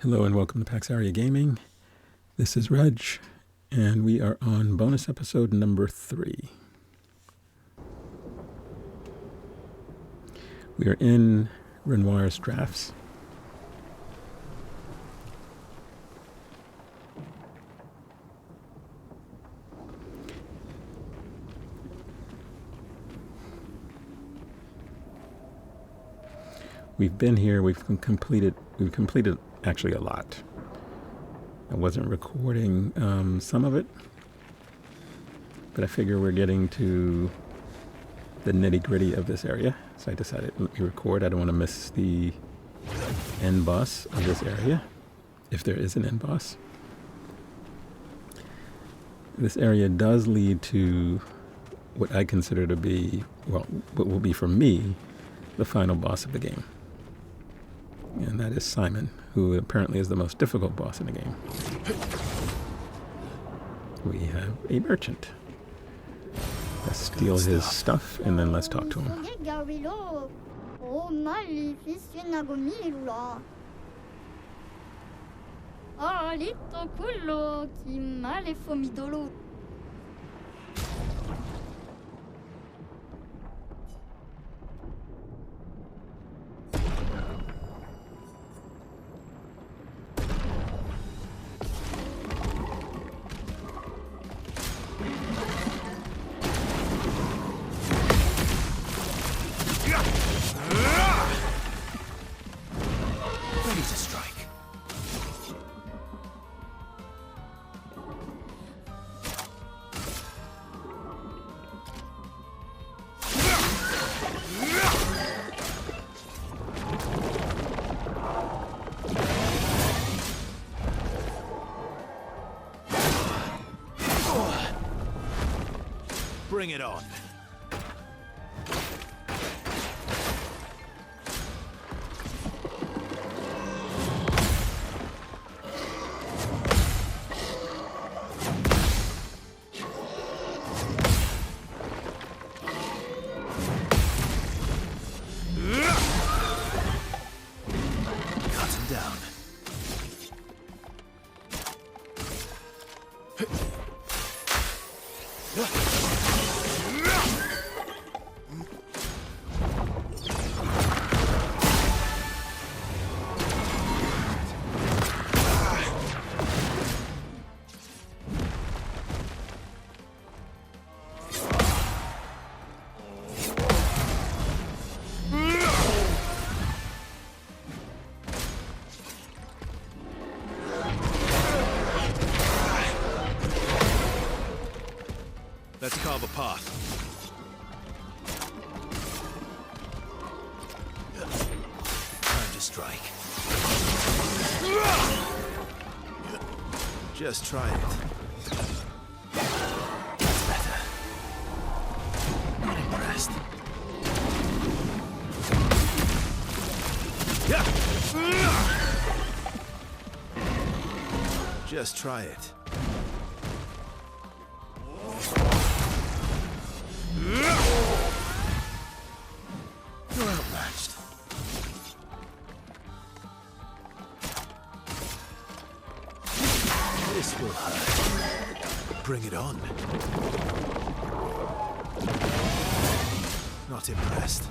Hello and welcome to PaxAriaGaming. This is Reg, and we are on bonus episode number 3. We are in Renoir's drafts. We've been here, we've completed actually a lot. I wasn't recording some of it, but I figure we're getting to the nitty-gritty of this area, so I decided let me record. I don't want to miss the end boss of this area, if there is an end boss. This area does lead to what I consider to be, well, what will be for me, the final boss of the game. And that is Simon, who apparently is the most difficult boss in the game. We have a merchant. Let's steal his stuff and then let's talk to him. Bring it on. Cut him down. Let's carve a path. Time to strike. Just try it. That's better. Not impressed. Just try it. You're outmatched. This will hurt. Bring it on. Not impressed.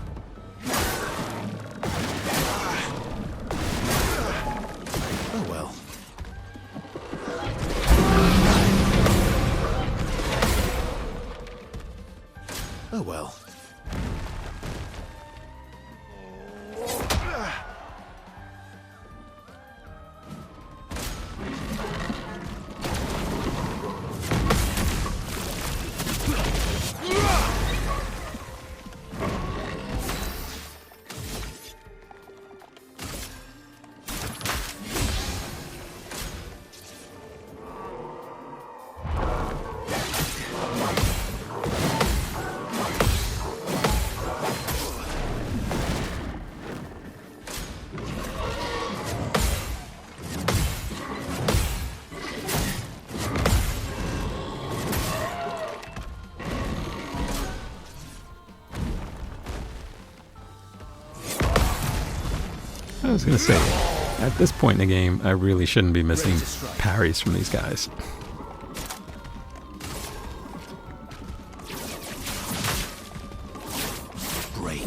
Oh well. Oh well. I was going to say, At this point in the game, I really shouldn't be missing Ready to strike. parries from these guys. Break.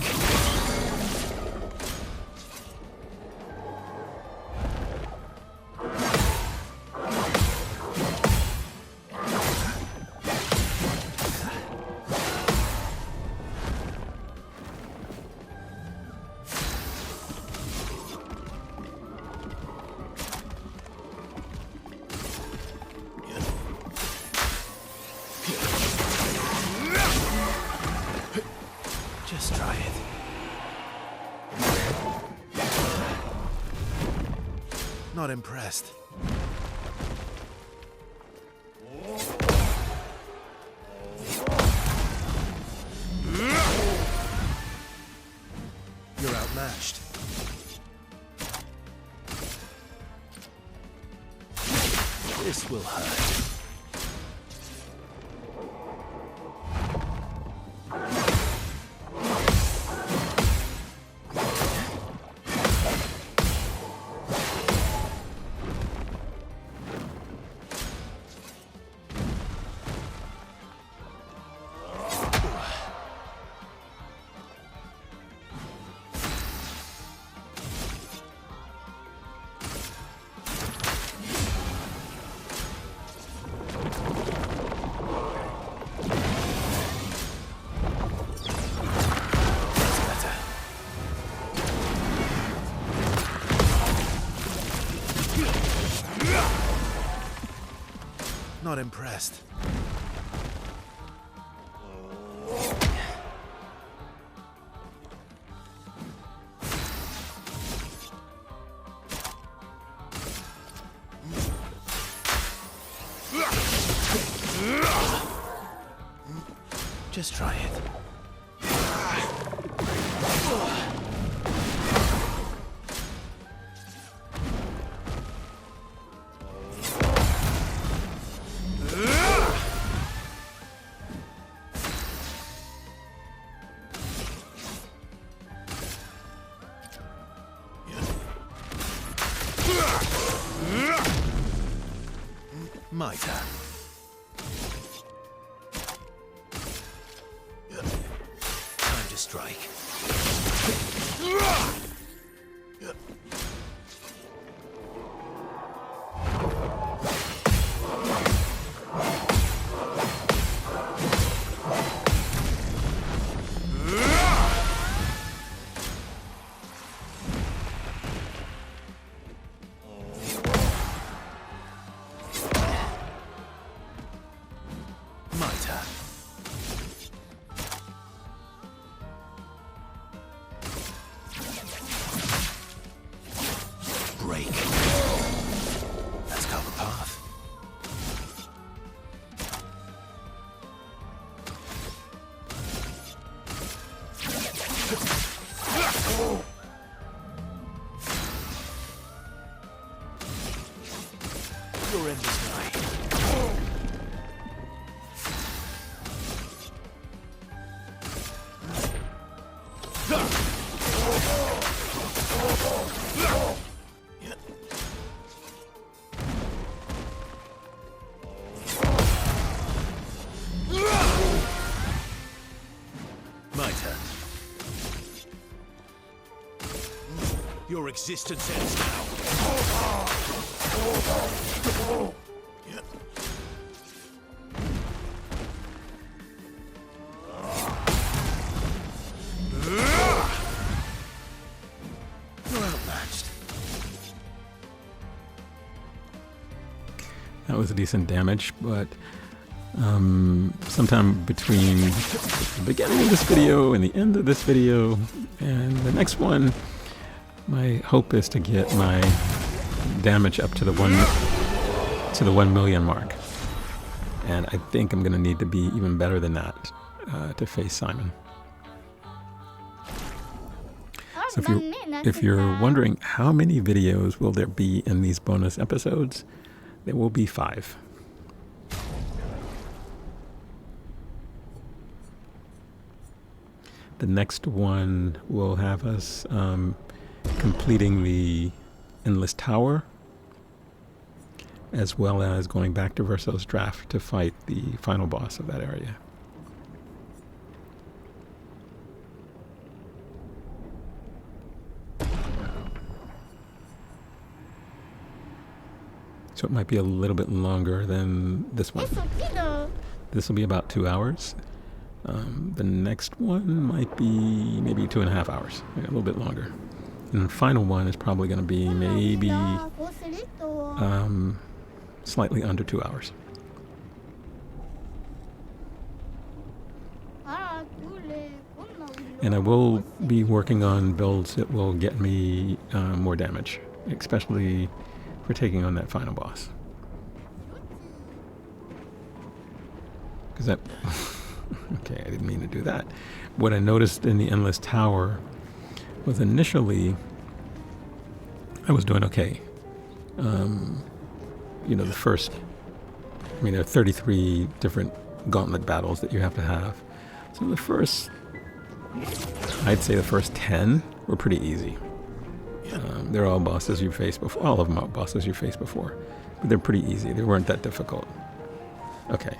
Just try it. Not impressed. You're outmatched. This will hurt. Not impressed. Just try it. My turn. Time to strike. My turn. Break. Let's cut the path. Your end is nigh. My turn. Your existence ends now. You're outmatched. That was decent damage, but sometime between the beginning of this video and the end of this video and the next one, my hope is to get my damage up to the 1 million mark. And I think I'm going to need to be even better than that to face Simon. So if you're wondering how many videos will there be in these bonus episodes, there will be 5. The next one will have us completing the Endless Tower, as well as going back to Verso's draft to fight the final boss of that area. So it might be a little bit longer than this one. This will be about 2 hours. The next one might be maybe 2.5 hours, a little bit longer. And the final one is probably going to be maybe slightly under 2 hours. And I will be working on builds that will get me more damage, especially for taking on that final boss. Because that... okay, I didn't mean to do that. What I noticed in the Endless Tower was initially I was doing okay. You know, the first... I mean, there are 33 different gauntlet battles that you have to have. So the first... I'd say the first 10 were pretty easy. They're all bosses you faced before. All of them are bosses you faced before. But they're pretty easy. They weren't that difficult. Okay.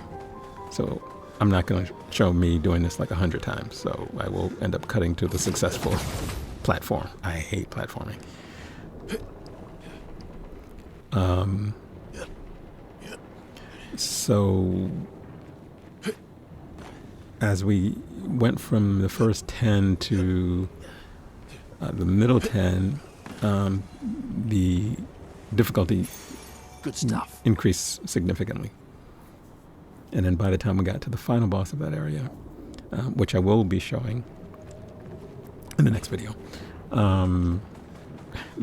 So I'm not going to show me doing this like 100 times. So I will end up cutting to the successful platform. I hate platforming. So as we went from the first 10 to the middle 10, the difficulty Good stuff. increased significantly. And then by the time we got to the final boss of that area, which I will be showing in the next video, the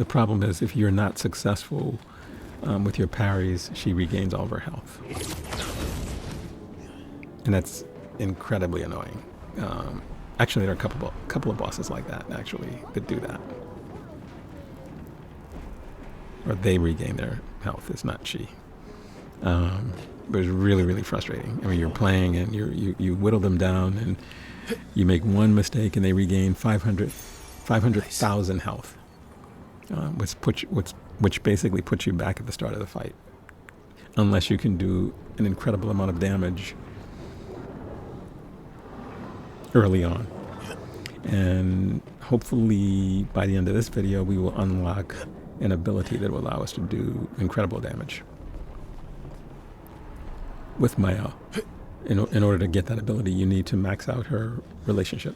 problem is if you're not successful with your parries, she regains all of her health. And that's incredibly annoying. Actually, there are a couple of bosses like that, actually, that do that. Or they regain their health, it's not she. But it's really, really frustrating. I mean, you're playing and you whittle them down and you make one mistake and they regain 500,000 health, which basically puts you back at the start of the fight. Unless you can do an incredible amount of damage early on. And hopefully by the end of this video we will unlock an ability that will allow us to do incredible damage with Maya. In order to get that ability, you need to max out her relationship.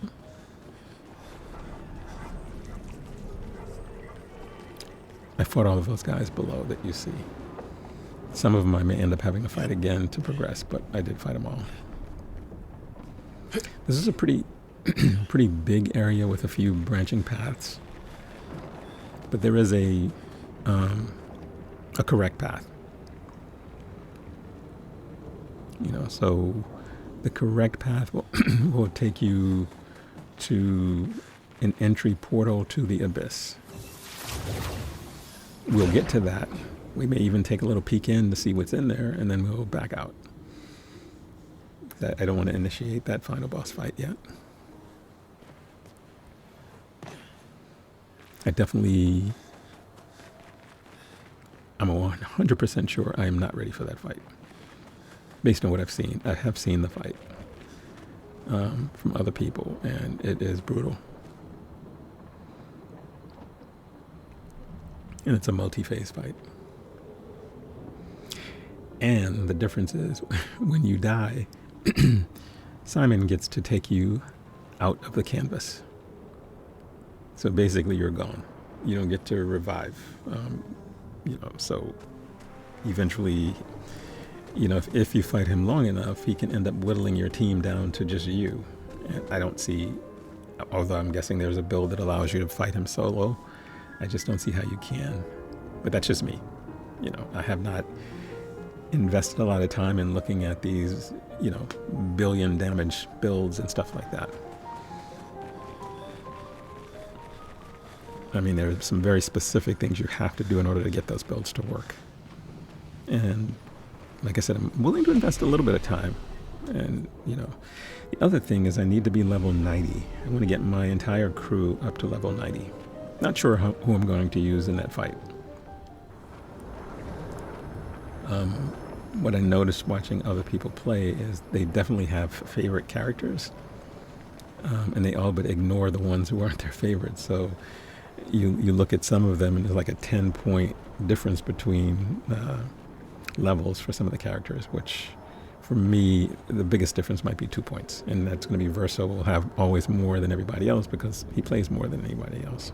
I fought all of those guys below that you see. Some of them I may end up having to fight again to progress, but I did fight them all. This is a pretty big area with a few branching paths, but there is a correct path. You know, so the correct path will take you to an entry portal to the abyss. We'll get to that. We may even take a little peek in to see what's in there, and then we'll back out. I don't want to initiate that final boss fight yet. I'm 100% sure I am not ready for that fight. Based on what I've seen. I have seen the fight from other people, and it is brutal. And it's a multi-phase fight. And the difference is, when you die, Simon gets to take you out of the canvas. So basically you're gone. You don't get to revive. You know, so eventually, you know, if you fight him long enough, he can end up whittling your team down to just you. And I don't see, although I'm guessing there's a build that allows you to fight him solo, I just don't see how you can. But that's just me. You know, I have not invested a lot of time in looking at these, you know, billion damage builds and stuff like that. I mean, there are some very specific things you have to do in order to get those builds to work. And like I said, I'm willing to invest a little bit of time. And, you know, the other thing is I need to be level 90. I want to get my entire crew up to level 90. Not sure who I'm going to use in that fight. what I noticed watching other people play is they definitely have favorite characters, and they all but ignore the ones who aren't their favorites. So you look at some of them and there's like a 10-point difference between levels for some of the characters, which for me the biggest difference might be 2 points, and that's going to be Verso will have always more than everybody else because he plays more than anybody else.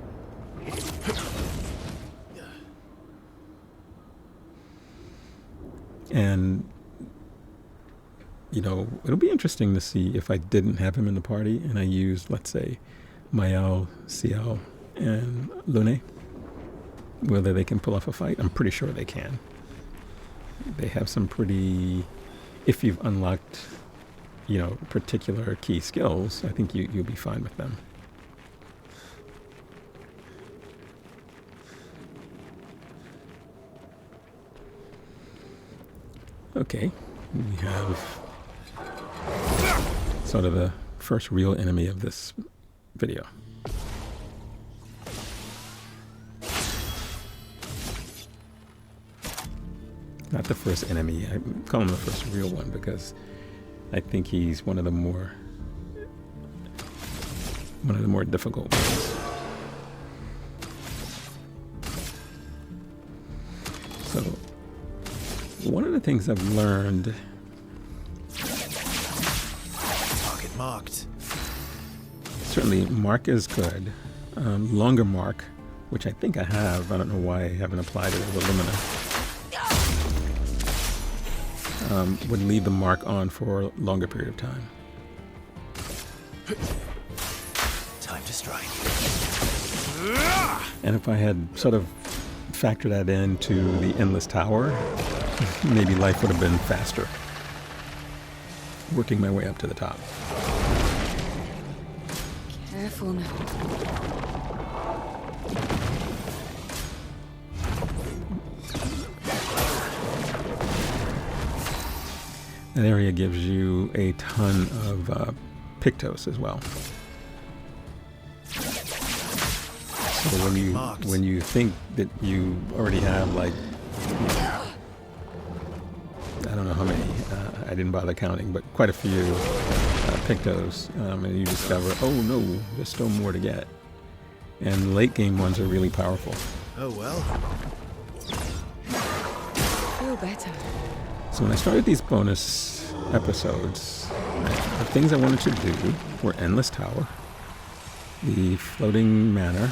And you know, it'll be interesting to see if I didn't have him in the party and I used, let's say, Mael, CL, and Lune, whether they can pull off a fight. I'm pretty sure they can. They have some pretty, if you've unlocked, you know, particular key skills, I think you'll be fine with them. Okay, we have sort of the first real enemy of this video. Not the first enemy, I call him the first real one because I think he's one of the more difficult ones. So one of the things I've learned, Target marked. certainly mark is good. Longer mark, which I think I have. I don't know why I haven't applied it with Illumina. Would leave the mark on for a longer period of time. Time to strike. And if I had sort of factored that into the Endless Tower, maybe life would have been faster. Working my way up to the top. Careful now. That area gives you a ton of Pictos as well. So when you think that you already have, like, I don't know how many, I didn't bother counting, but quite a few Pictos, and you discover, oh no, there's still more to get. And late game ones are really powerful. Oh well. Feel better. So when I started these bonus episodes, the things I wanted to do were Endless Tower, the Floating Manor,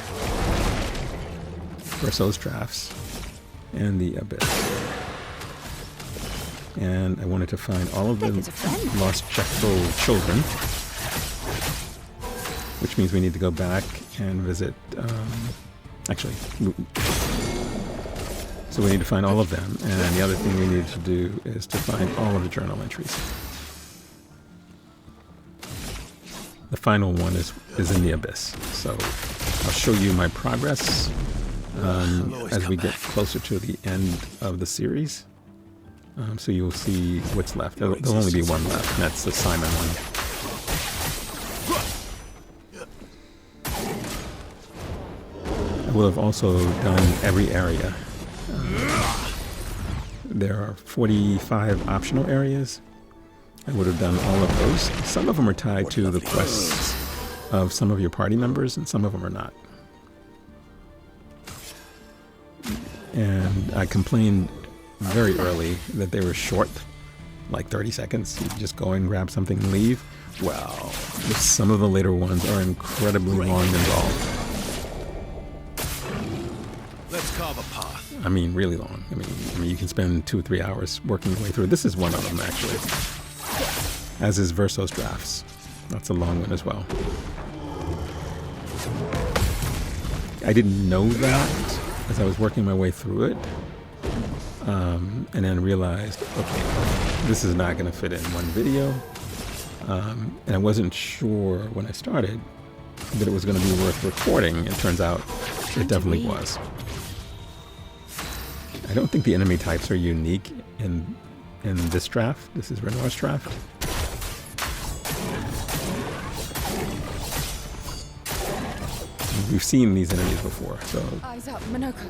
Verso's Drafts, and the Abyss. And I wanted to find all of the lost Jethro children, which means we need to go back and visit, so we need to find all of them, and the other thing we need to do is to find all of the journal entries. The final one is in the Abyss, so I'll show you my progress as we get closer to the end of the series. So you'll see what's left. There'll only be one left, and that's the Simon one. I will have also done every area. There are 45 optional areas. I would have done all of those. Some of them are tied to the quests of some of your party members, and some of them are not. And I complained very early that they were short, like 30 seconds. You just go and grab something and leave. Well, some of the later ones are incredibly long and involved. Let's carve a path. I mean, really long. I mean, you can spend 2 or 3 hours working your way through it. This is one of them, actually. As is Verso's Drafts. That's a long one as well. I didn't know that as I was working my way through it. And then realized, okay, this is not going to fit in one video. And I wasn't sure when I started that it was going to be worth recording. It turns out it definitely was. I don't think the enemy types are unique in this draft. This is Renoir's draft. We've seen these enemies before, so... Eyes up, Minoko.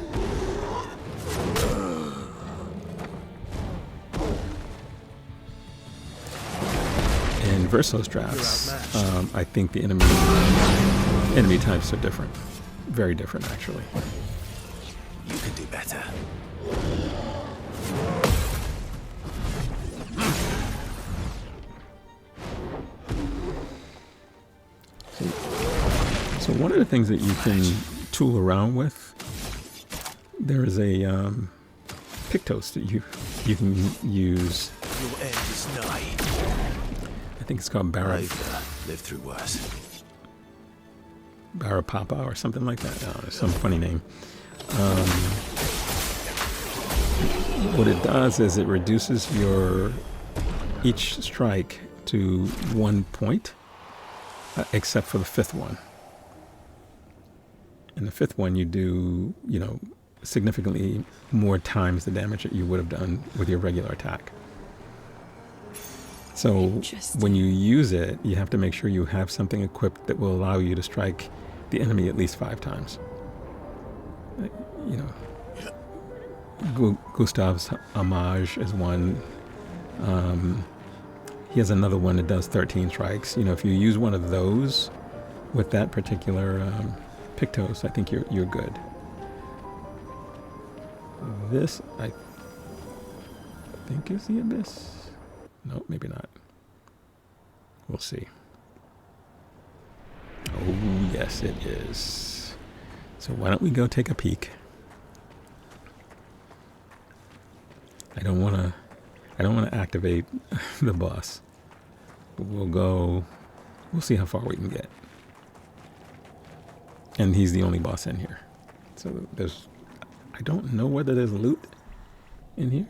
in Verso's drafts, I think the enemy types are different. Very different, actually. You can do better. So one of the things that you can tool around with, there is a Pictos that you can use. Your end is nigh. I think it's called I've lived through worse. Barapapa or something like that. Some funny name. What it does is it reduces your each strike to 1 point, except for the 5th one. And the 5th one, you do, significantly more times the damage that you would have done with your regular attack. So when you use it, you have to make sure you have something equipped that will allow you to strike the enemy at least 5 times. Gustav's Homage is one. He has another one that does 13 strikes. If you use one of those with that particular Pictos, I think you're good. This, I think, is the Abyss. No, maybe not. We'll see. Oh, yes, it is. So why don't we go take a peek? I don't want to activate the boss. But we'll see how far we can get. And he's the only boss in here. So I don't know whether there's loot in here.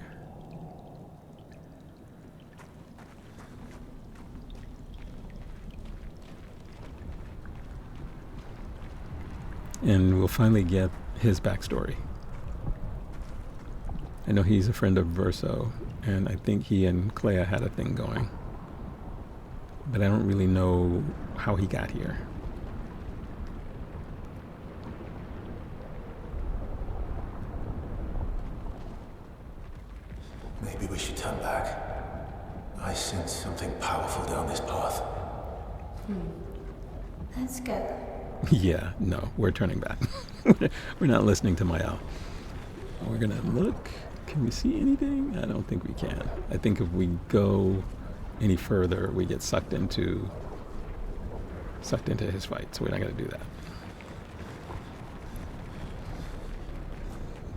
And we'll finally get his backstory. I know he's a friend of Verso, and I think he and Clair had a thing going. But I don't really know how he got here. Maybe we should turn back. I sense something powerful down this path. Let's go. Yeah, no, we're turning back. We're not listening to Mayal. We're gonna look. Can we see anything? I don't think we can. I think if we go any further, we get sucked into his fight. So we're not gonna do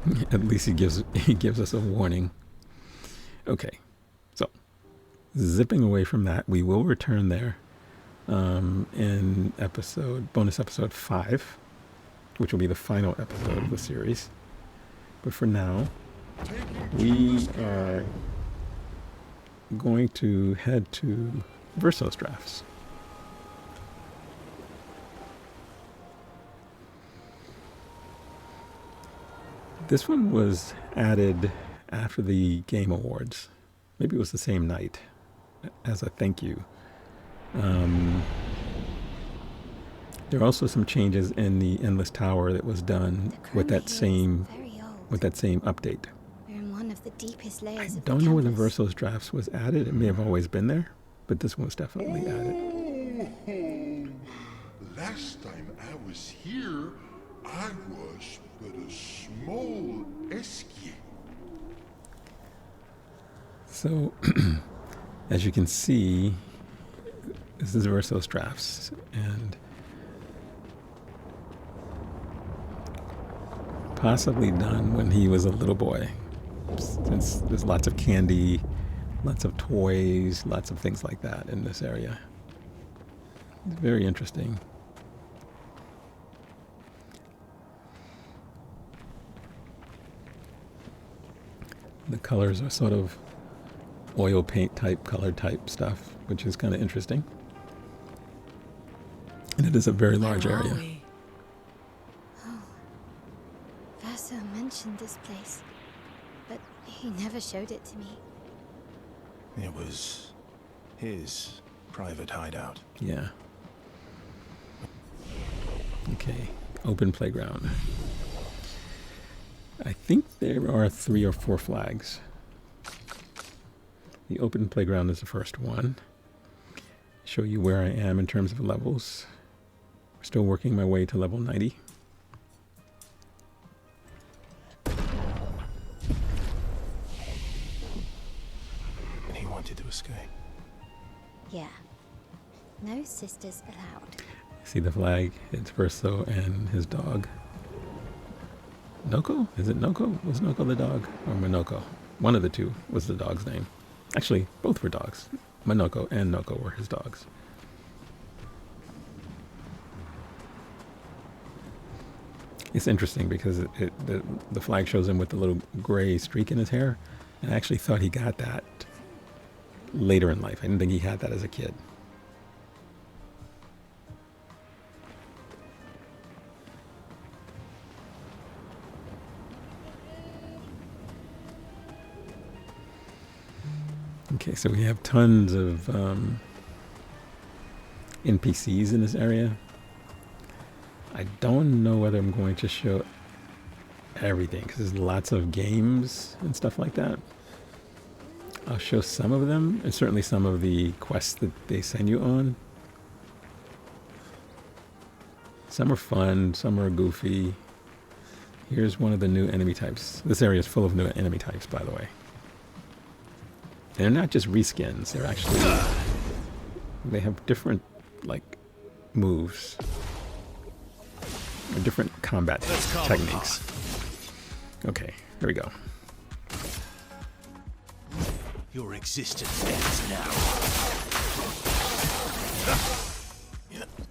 that. At least he gives us a warning. Okay, so zipping away from that, we will return there in bonus episode 5, which will be the final episode of the series. But for now, we are going to head to Verso's drafts. This one was added after the Game Awards. Maybe it was the same night as a thank you. There are also some changes in the Endless Tower that was done with that same update. We're in one of the deepest layers I of don't the know whether campus. Verso's drafts was added. It may have always been there, but this one was definitely added. Oh, last time I was here, I was but a small escape. So, as you can see, this is Verso's drafts, and possibly done when he was a little boy. Since there's lots of candy, lots of toys, lots of things like that in this area. It's very interesting. The colors are sort of oil paint type, color type stuff, which is kind of interesting. And it is a very large Where are area. we? Verso mentioned this place, but he never showed it to me. It was his private hideout. Yeah. Okay, open playground. I think there are 3 or 4 flags. The open playground is the first one. show you where I am in terms of levels. Still working my way to level 90. And he wanted to escape. Yeah. No sisters allowed. See the flag? It's Verso and his dog. Noko? Is it Noko? Was Noko the dog? Or Minoko? One of the two was the dog's name. Actually, both were dogs. Minoko and Noko were his dogs. It's interesting because the flag shows him with the little gray streak in his hair. And I actually thought he got that later in life. I didn't think he had that as a kid. Okay, so we have tons of NPCs in this area. I don't know whether I'm going to show everything because there's lots of games and stuff like that. I'll show some of them and certainly some of the quests that they send you on. Some are fun, some are goofy. Here's one of the new enemy types. This area is full of new enemy types, by the way. They're not just reskins, they're actually, they have different, like, moves. Or different combat techniques. Okay, here we go. Your existence ends now.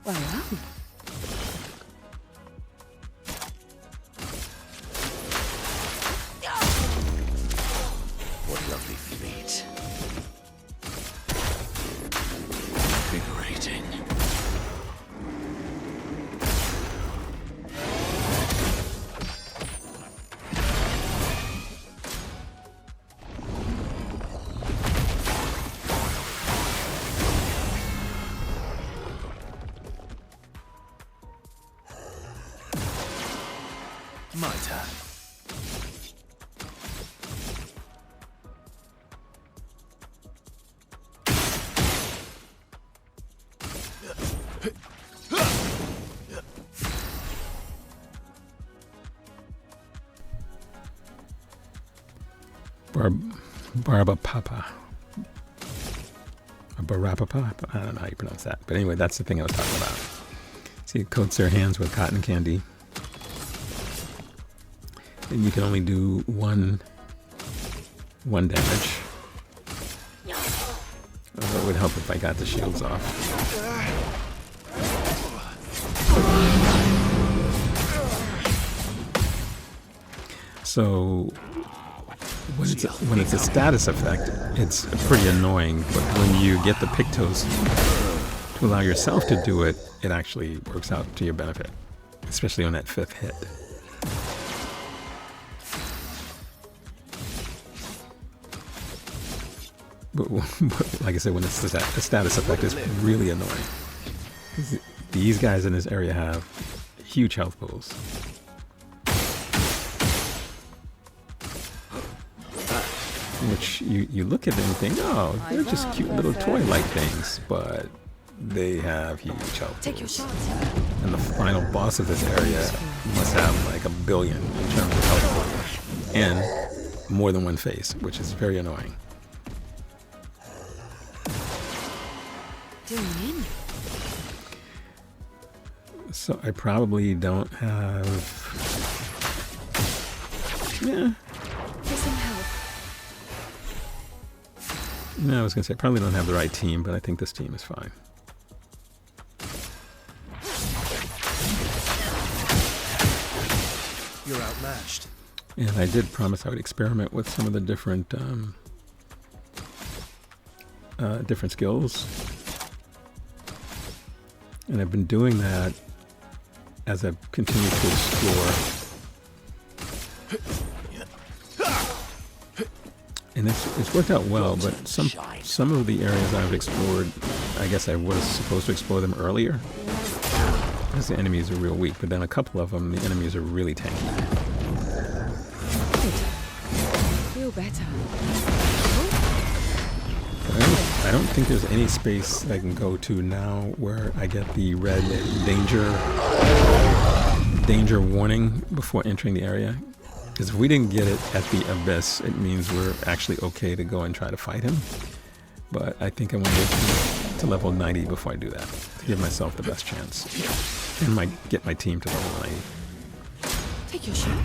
Well, What lovely feet. Invigorating. My turn. Barbapapa. Barapapa? I don't know how you pronounce that. But anyway, that's the thing I was talking about. See, it coats their hands with cotton candy. And you can only do one damage. Although it would help if I got the shields off. So when it's a status effect, it's pretty annoying. But when you get the Pictos to allow yourself to do it, it actually works out to your benefit, especially on that 5th hit. But like I said, when it's a status effect, it's really annoying. These guys in this area have huge health pools. Which you look at them and think, oh, they're just cute little toy-like things, but they have huge health take your pools. shots. And the final boss of this area must have like 1 billion in terms of health pool. And more than one face, which is very annoying. Doing in. So I probably don't have... Yeah. For some help. No, I was going to say I probably don't have the right team, but I think this team is fine. You're outmatched. And I did promise I would experiment with some of the different different skills. And I've been doing that as I've continued to explore. And it's worked out well, but some of the areas I've explored, I guess I was supposed to explore them earlier, because the enemies are real weak. But then a couple of them, the enemies are really tanky. Feel better. But I I don't think there's any space I can go to now where I get the red danger warning before entering the area. Because if we didn't get it at the abyss, it means we're actually okay to go and try to fight him. But I think I want to get to level 90 before I do that, to give myself the best chance. And get my team to level 90. Take your shot.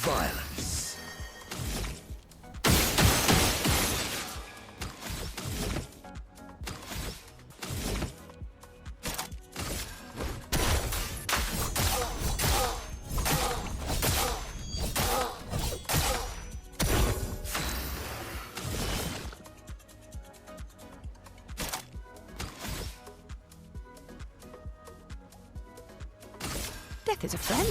Violence. Death is a friend.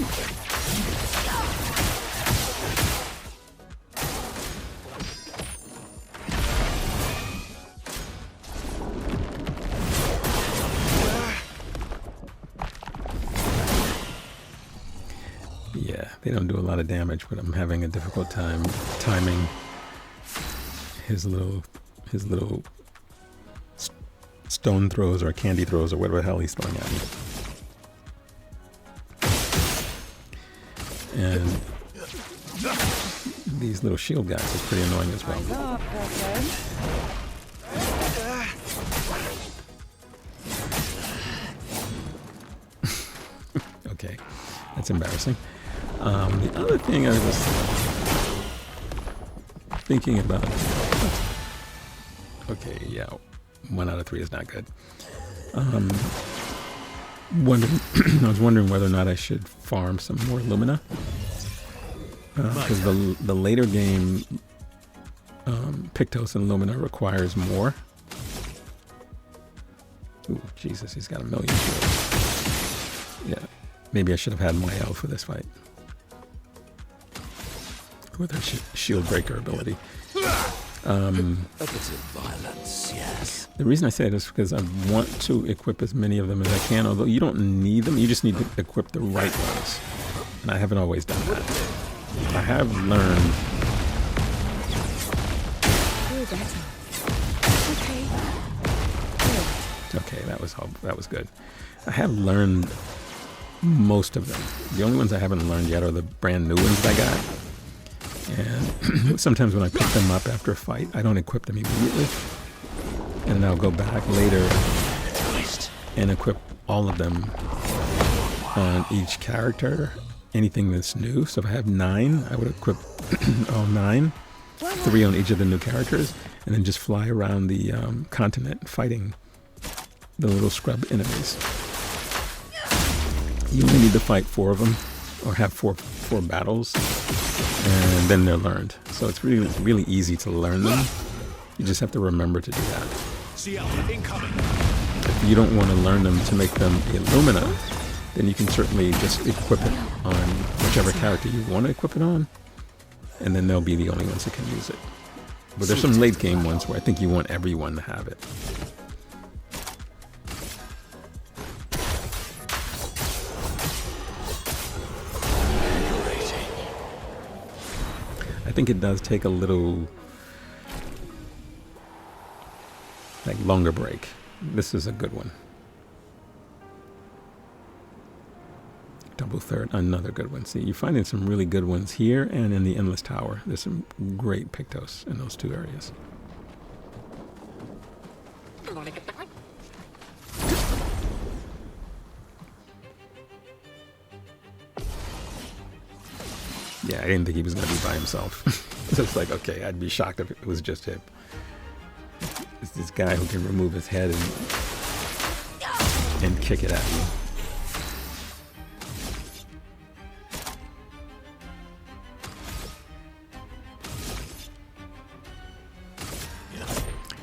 Yeah, they don't do a lot of damage, but I'm having a difficult time timing his little stone throws or candy throws or whatever the hell he's throwing at me. And these little shield guys is pretty annoying as well. Okay, that's embarrassing. The other thing I was thinking about. Okay, yeah, 1 out of 3 is not good. I was wondering whether or not I should farm some more Lumina, because the later game Pictos and Lumina requires more. Ooh, Jesus, he's got a million shields. Yeah, maybe I should have had Mael for this fight with her shield breaker ability. A bit of violence, yes. The reason I say it is because I want to equip as many of them as I can, although you don't need them, you just need to equip the right ones. And I haven't always done that. I have learned... Feel better. Okay. Okay, that was good. I have learned most of them. The only ones I haven't learned yet are the brand new ones I got. And sometimes when I pick them up after a fight, I don't equip them immediately. And then I'll go back later and equip all of them on each character, anything that's new. So if I have 9, I would equip all 9, 3 on each of the new characters, and then just fly around the continent fighting the little scrub enemies. You only need to fight 4 of them, or have four battles, and then they're learned. So it's really, really easy to learn them. You just have to remember to do that. If you don't want to learn them to make them Illumina, then you can certainly just equip it on whichever character you want to equip it on, and then they'll be the only ones that can use it. But there's some late game ones where I think you want everyone to have it. I think it does take a little longer break. This is a good one. Double third, another good one. See, you're finding some really good ones here and in the Endless Tower. There's some great Pictos in those 2 areas. Yeah, I didn't think he was going to be by himself. So it's like, okay, I'd be shocked if it was just him. It's this guy who can remove his head and kick it at you.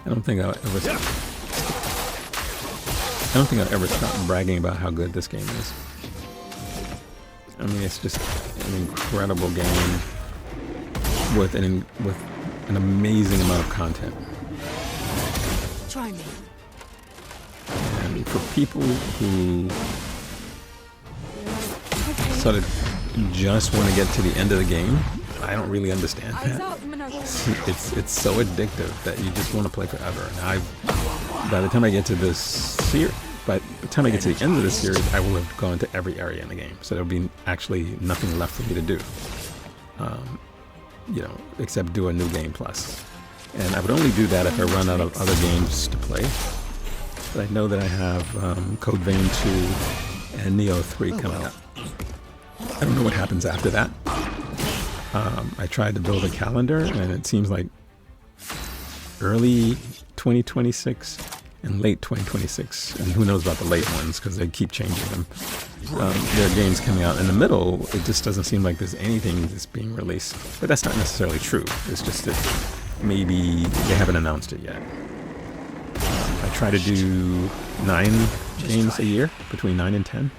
I don't think I'll ever stop bragging about how good this game is. I mean, it's just an incredible game with an amazing amount of content. Try me. And for people who sort of just want to get to the end of the game. I don't really understand that. It's so addictive that you just want to play forever. And by the time I get to this series, by the time I get to the end of the series, I will have gone to every area in the game. So there'll be actually nothing left for me to do, you know, except do a new game plus. And I would only do that if I run out of other games to play. But I know that I have Code Vein 2 and Neo 3 coming up. I don't know what happens after that. I tried to build a calendar, and it seems like early 2026 and late 2026, and who knows about the late ones because they keep changing them. There are games coming out in the middle. It just doesn't seem like there's anything that's being released, but that's not necessarily true. It's just that maybe they haven't announced it yet. I try to do 9 games a year, between 9 and 10.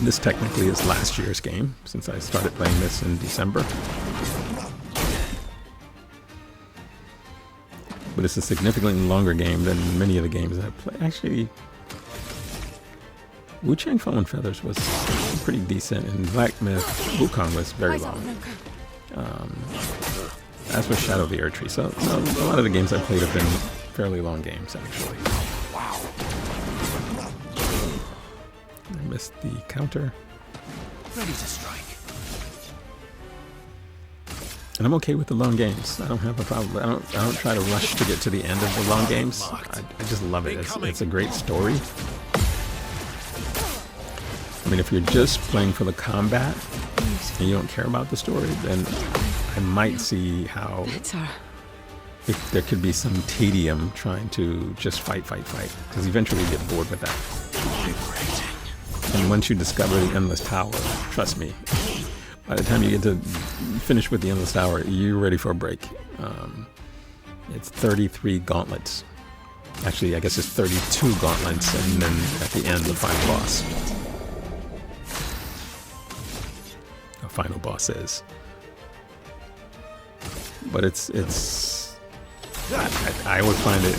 This technically is last year's game, since I started playing this in December. But it's a significantly longer game than many of the games that I've played. Actually, Wu-Chang Fallen Feathers was pretty decent, and Black Myth Wukong was very long. As was Shadow of the Earth Tree. So a lot of the games I've played have been fairly long games, actually. I missed the counter. Ready to strike. And I'm okay with the long games. I don't have a problem. I don't try to rush to get to the end of the long games. I just love it. It's a great story. I mean, if you're just playing for the combat and you don't care about the story, then I might see how if there could be some tedium trying to just fight, because eventually you get bored with that. And once you discover the Endless Tower, trust me, by the time you get to finish with the Endless Tower, you're ready for a break. It's 33 gauntlets. Actually, I guess it's 32 gauntlets, and then at the end, the final boss. The final boss is. But it's I would find it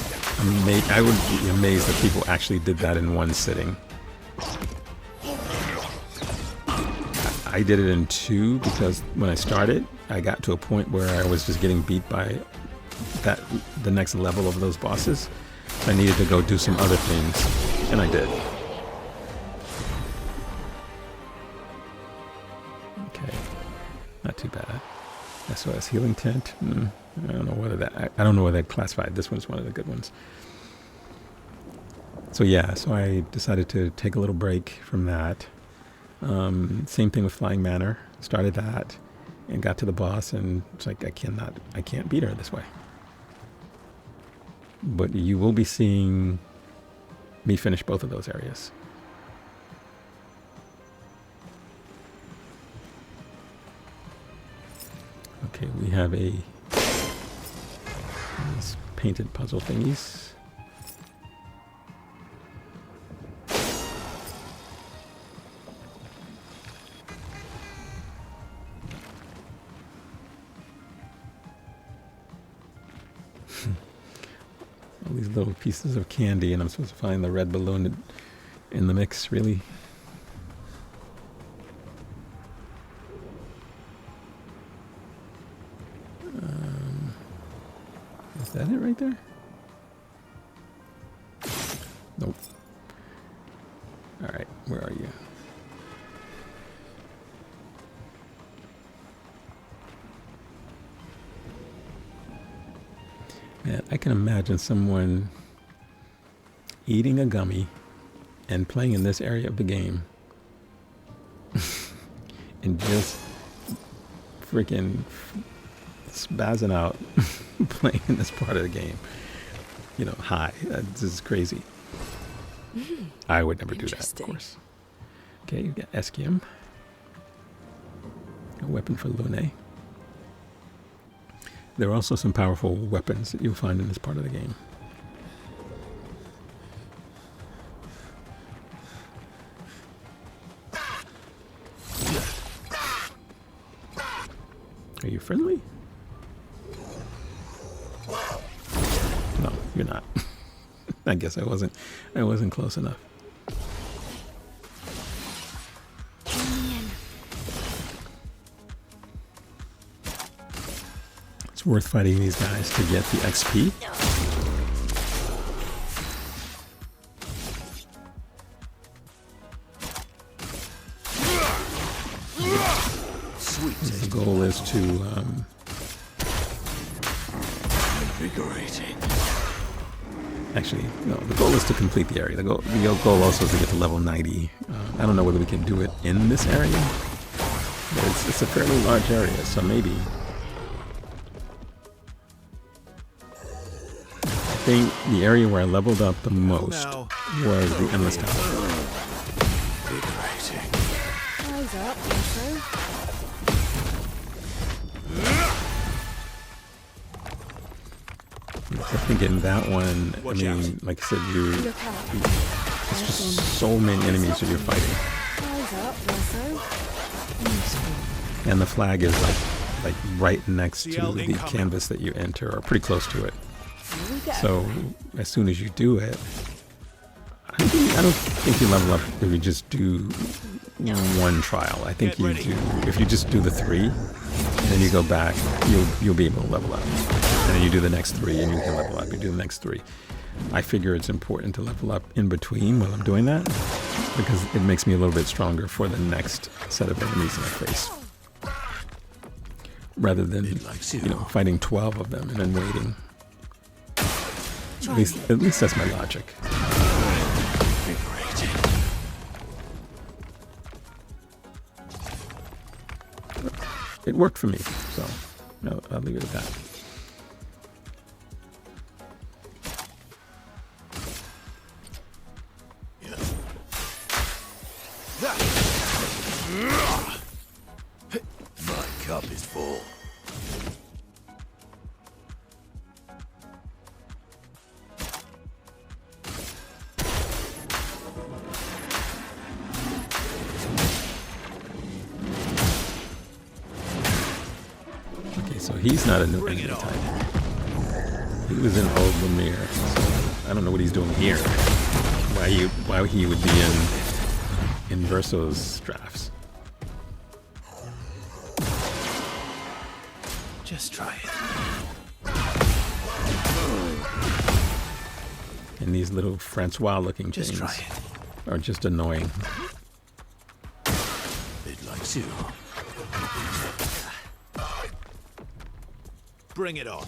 I would be amazed that people actually did that in one sitting. I did it in 2 because when I started, I got to a point where I was just getting beat by the next level of those bosses. So I needed to go do some other things, and I did. Okay, not too bad. SOS Healing Tent. I don't know whether that classified. This one's one of the good ones. So yeah, so I decided to take a little break from that. Same thing with Flying Manor. Started that and got to the boss, and it's like I can't beat her this way. But you will be seeing me finish both of those areas. Okay, we have these painted puzzle thingies. All these little pieces of candy, and I'm supposed to find the red balloon in the mix, really? Is that it right there? Nope. Alright, where are you? Man, I can imagine someone eating a gummy and playing in this area of the game and just freaking spazzing out playing in this part of the game. You know, high. This is crazy. I would never do that, of course. Okay, you got Eschium. A weapon for Lune. There are also some powerful weapons that you'll find in this part of the game. Are you friendly? No, you're not. I guess I wasn't close enough. It's worth fighting these guys to get the XP. Sweet. The goal is to Invigorating. actually, no, the goal is to complete the area. The goal also is to get to level 90. I don't know whether we can do it in this area, but it's a fairly large area, so maybe. I think the area where I leveled up the most was the Endless Tower. Invigorating. Eyes up, Verso. I think in that one, I Watch mean, out. like I said, Look out. it's just so many enemies that you're fighting. Eyes up, Verso. And the flag is like right next to CL the incoming. canvas that you enter, or pretty close to it. Here we go. So as soon as you do it, I don't think you level up if you just do one trial. I think Get you ready. do, if you just do the 3 and then you go back, you'll be able to level up. And then you do the next 3 and you can level up. You do the next 3. I figure it's important to level up in between while I'm doing that, because it makes me a little bit stronger for the next set of enemies that I face, rather than fighting 12 of them and then waiting. At least that's my logic. Invigorating. It worked for me, so I'll leave it at that. My cup is full. Okay, so he's not a new enemy type. He was in Old Lemire, so I don't know what he's doing here. Why he would be in Verso's drafts. Just try it. And these little Francois-looking Just things try it. are just annoying. It likes you. Bring it on.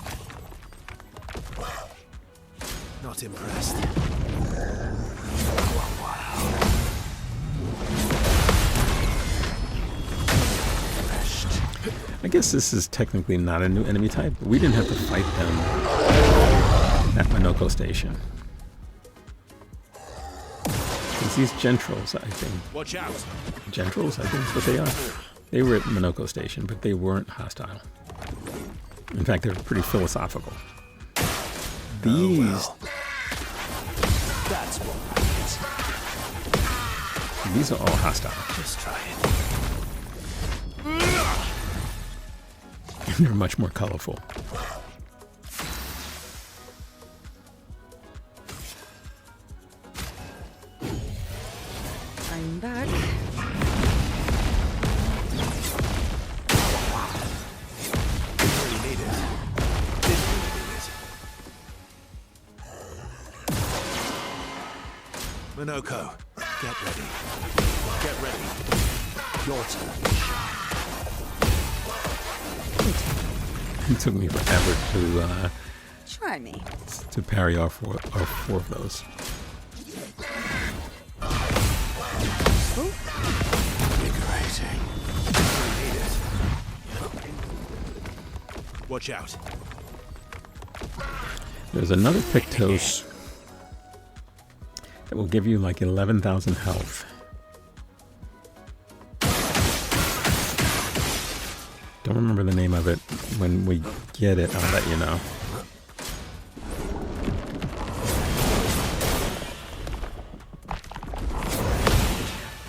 Not impressed. I guess this is technically not a new enemy type. We didn't have to fight them at Minoko Station. It's these Gentrals, I think. Watch out. Gentrals, I think is what they are. They were at Minoko Station, but they weren't hostile. In fact, they were pretty philosophical. These, That's what matters. these are all hostile. Just try it. They're much more colorful. I'm back. Didn't really need it. Didn't really need it. Minoko, get ready. Get ready. Your turn. It took me forever Try me. to parry off 4 of those. Invigorating. Didn't really need it. Watch out. There's another Pictos that will give you like 11,000 health. Don't remember the name of it. When we get it, I'll let you know.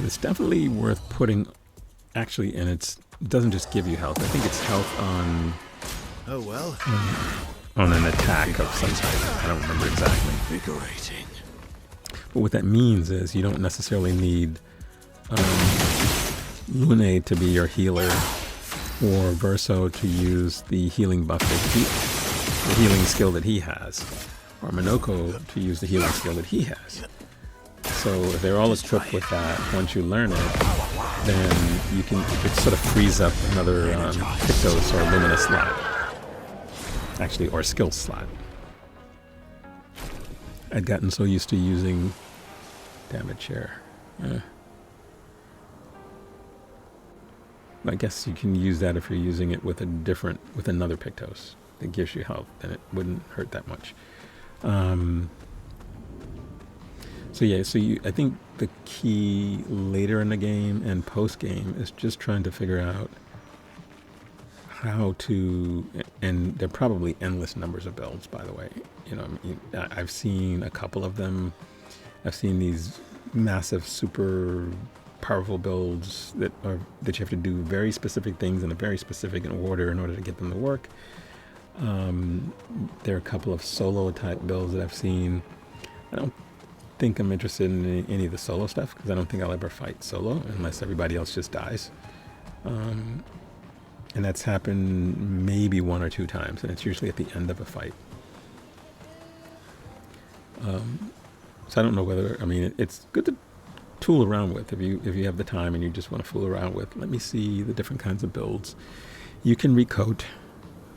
It's definitely worth putting, actually, and it doesn't just give you health. I think it's health on Oh well. an attack of some type. I don't remember exactly. Invigorating. But what that means is you don't necessarily need Lune to be your healer for Verso to use the healing buff the healing skill that he has, or Minoko to use the healing skill that he has. So if they're all equipped with that, once you learn it, then you can, it sort of frees up another Pictos or Lumina slot. Actually, or skill slot. I'd gotten so used to using damage share. I guess you can use that if you're using it with another Pictos that gives you health, then it wouldn't hurt that much. So yeah, I think the key later in the game and post game is just trying to figure out how to, and there are probably endless numbers of builds, by the way. You know, I've seen a couple of them. I've seen these massive, super powerful builds that you have to do very specific things in a very specific order in order to get them to work. There are a couple of solo type builds that I've seen. I don't think I'm interested in any of the solo stuff because I don't think I'll ever fight solo unless everybody else just dies. And that's happened maybe 1 or 2 times, and it's usually at the end of a fight. So I don't know whether, I mean, it's good to tool around with if you have the time and you just want to fool around with. Let me see the different kinds of builds. You can recoat.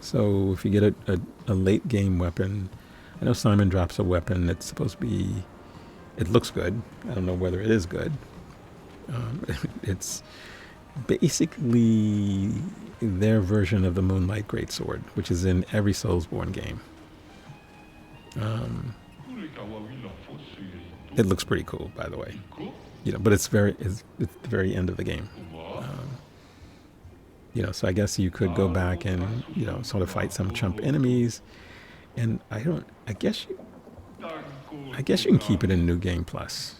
So if you get a late game weapon, I know Simon drops a weapon that's supposed to be, it looks good. I don't know whether it is good. It's basically their version of the Moonlight Greatsword, which is in every Soulsborne game. It looks pretty cool, by the way. You know, but it's the very end of the game. You know, so I guess you could go back and, you know, sort of fight some chump enemies, and I guess you can keep it in New Game Plus.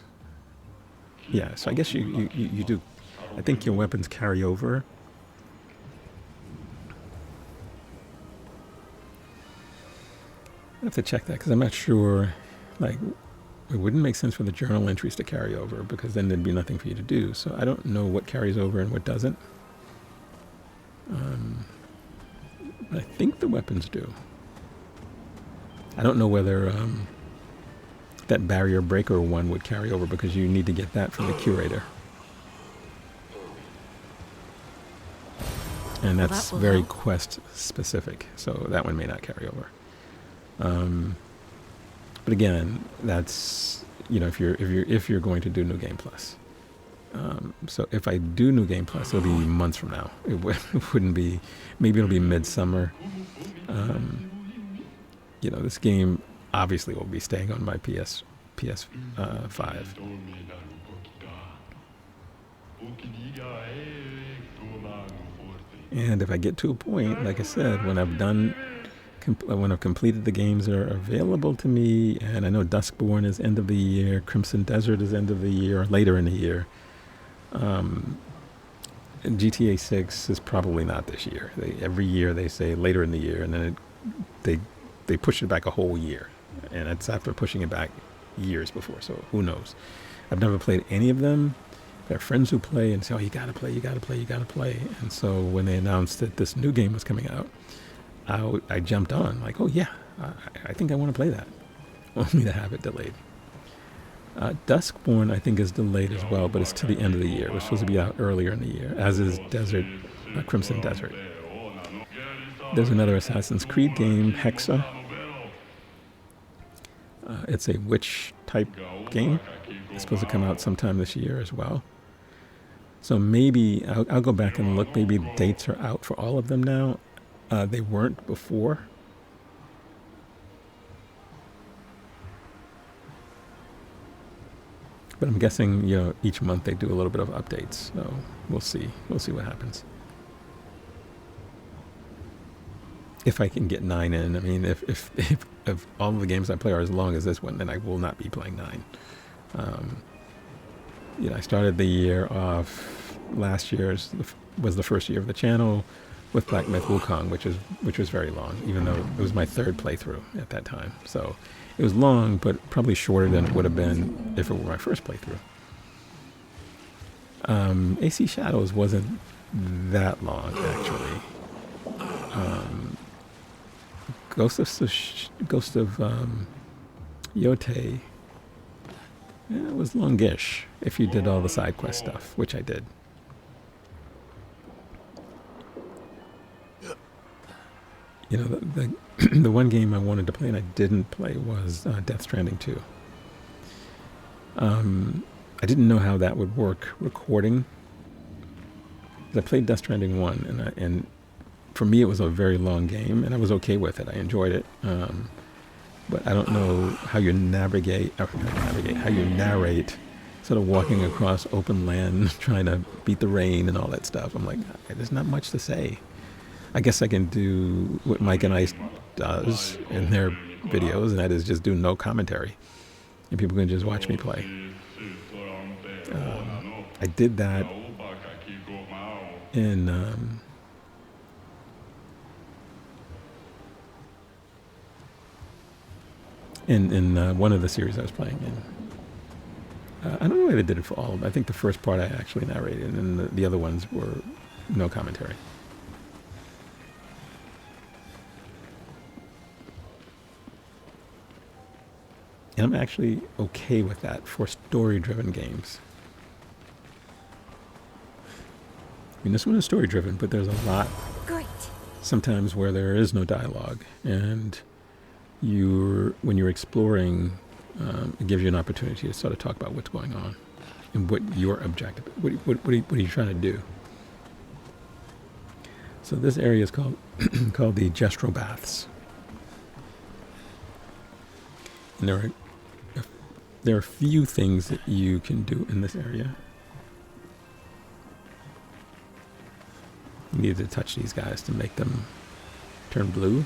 Yeah, so I guess you do. I think your weapons carry over. I have to check that because I'm not sure. Like, it wouldn't make sense for the journal entries to carry over because then there'd be nothing for you to do. So I don't know what carries over and what doesn't. I think the weapons do. I don't know whether that barrier breaker one would carry over because you need to get that from the curator. And that's very quest specific, so that one may not carry over. But again, that's, you know, if you're going to do New Game Plus. So if I do New Game Plus, it'll be months from now. It wouldn't be, maybe it'll be midsummer. You know, this game obviously will be staying on my PS5. And if I get to a point, like I said, when I've completed the games that are available to me, and I know Duskborn is end of the year, Crimson Desert is end of the year, or later in the year. GTA 6 is probably not this year. Every year they say later in the year, and then they push it back a whole year, and it's after pushing it back years before. So who knows? I've never played any of them. There are friends who play and say, "Oh, you gotta play, you gotta play, you gotta play." And so when they announced that this new game was coming out, I jumped on, like, "Oh yeah, I think I want to play that." Only to have it delayed. Duskborn, I think, is delayed as well, but it's to the end of the year. It was supposed to be out earlier in the year, as is Crimson Desert. There's another Assassin's Creed game, Hexa. It's a witch-type game. It's supposed to come out sometime this year as well. So maybe, I'll go back and look. Maybe dates are out for all of them now. They weren't before. But I'm guessing, you know, each month they do a little bit of updates. So we'll see. We'll see what happens. If I can get 9 in. I mean, if all of the games I play are as long as this one, then I will not be playing 9. You know, I started the year off, last year's was the first year of the channel with Black Myth Wukong, which was very long, even though it was my 3rd playthrough at that time. So it was long, but probably shorter than it would have been if it were my first playthrough. AC Shadows wasn't that long, actually. Ghost of Yote, yeah, it was longish if you did all the side quest stuff, which I did. You know, the one game I wanted to play and I didn't play was Death Stranding 2. I didn't know how that would work recording. I played Death Stranding 1, and for me it was a very long game, and I was okay with it. I enjoyed it. But I don't know how you how you narrate, sort of walking across open land, trying to beat the rain and all that stuff. I'm like, there's not much to say. I guess I can do what Mike and Ice does in their videos, and that is just do no commentary. And people can just watch me play. I did that in one of the series I was playing in. I don't know if I did it for all of them. I think the first part I actually narrated, and then the other ones were no commentary. And I'm actually okay with that for story-driven games. I mean, this one is story-driven, but there's a lot sometimes where there is no dialogue, and when you're exploring, it gives you an opportunity to sort of talk about what's going on and what your objective. What are you trying to do? So this area is called called the Gestro Baths, and there are a few things that you can do in this area. You need to touch these guys to make them turn blue.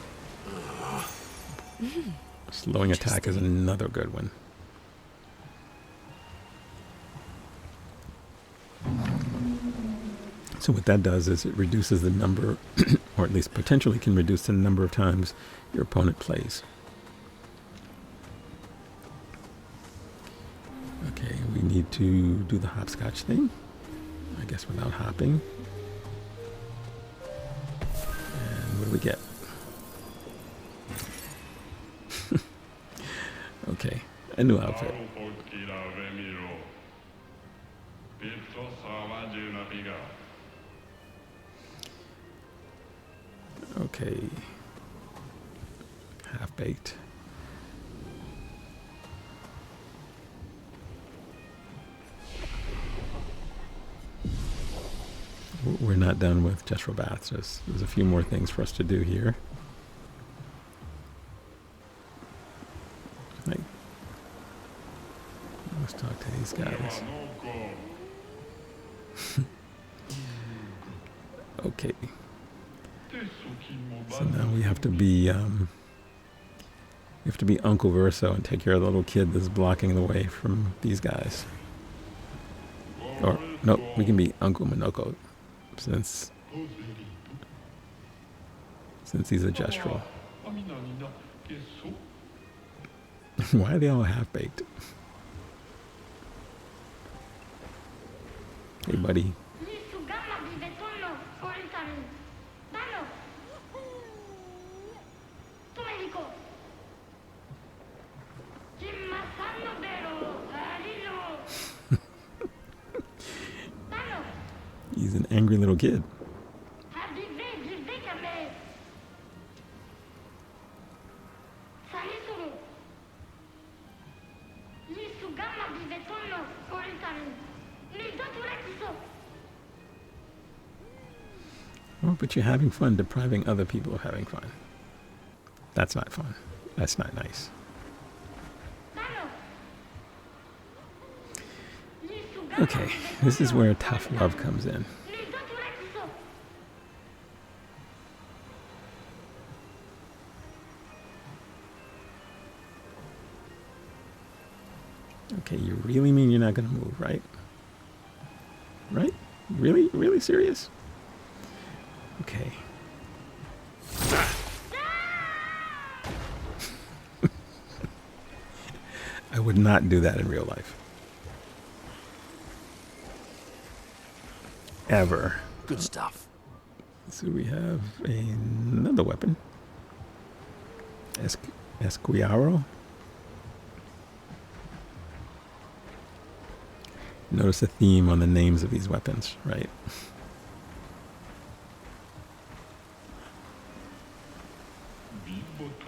Slowing attack is another good one. So what that does is it reduces the number, or at least potentially can reduce the number of times your opponent plays. Okay, we need to do the hopscotch thing, I guess, without hopping. And what do we get? Okay, a new outfit. Okay, half-baked. We're not done with Gestro Baths. There's a few more things for us to do here. Like, let's talk to these guys. Okay. So now we have to be Uncle Verso and take care of the little kid that's blocking the way from these guys. Or no, we can be Uncle Minoko since he's a Gestro. Why are they all half-baked? Hey, buddy. He's an angry little kid. Oh, but you're having fun depriving other people of having fun. That's not fun. That's not nice. Okay, this is where tough love comes in. Okay, you really mean you're not going to move, right? Right? Really? Really serious? Okay. I would not do that in real life. Ever. Good stuff. So we have another weapon. Esquiaro. Notice a theme on the names of these weapons, right?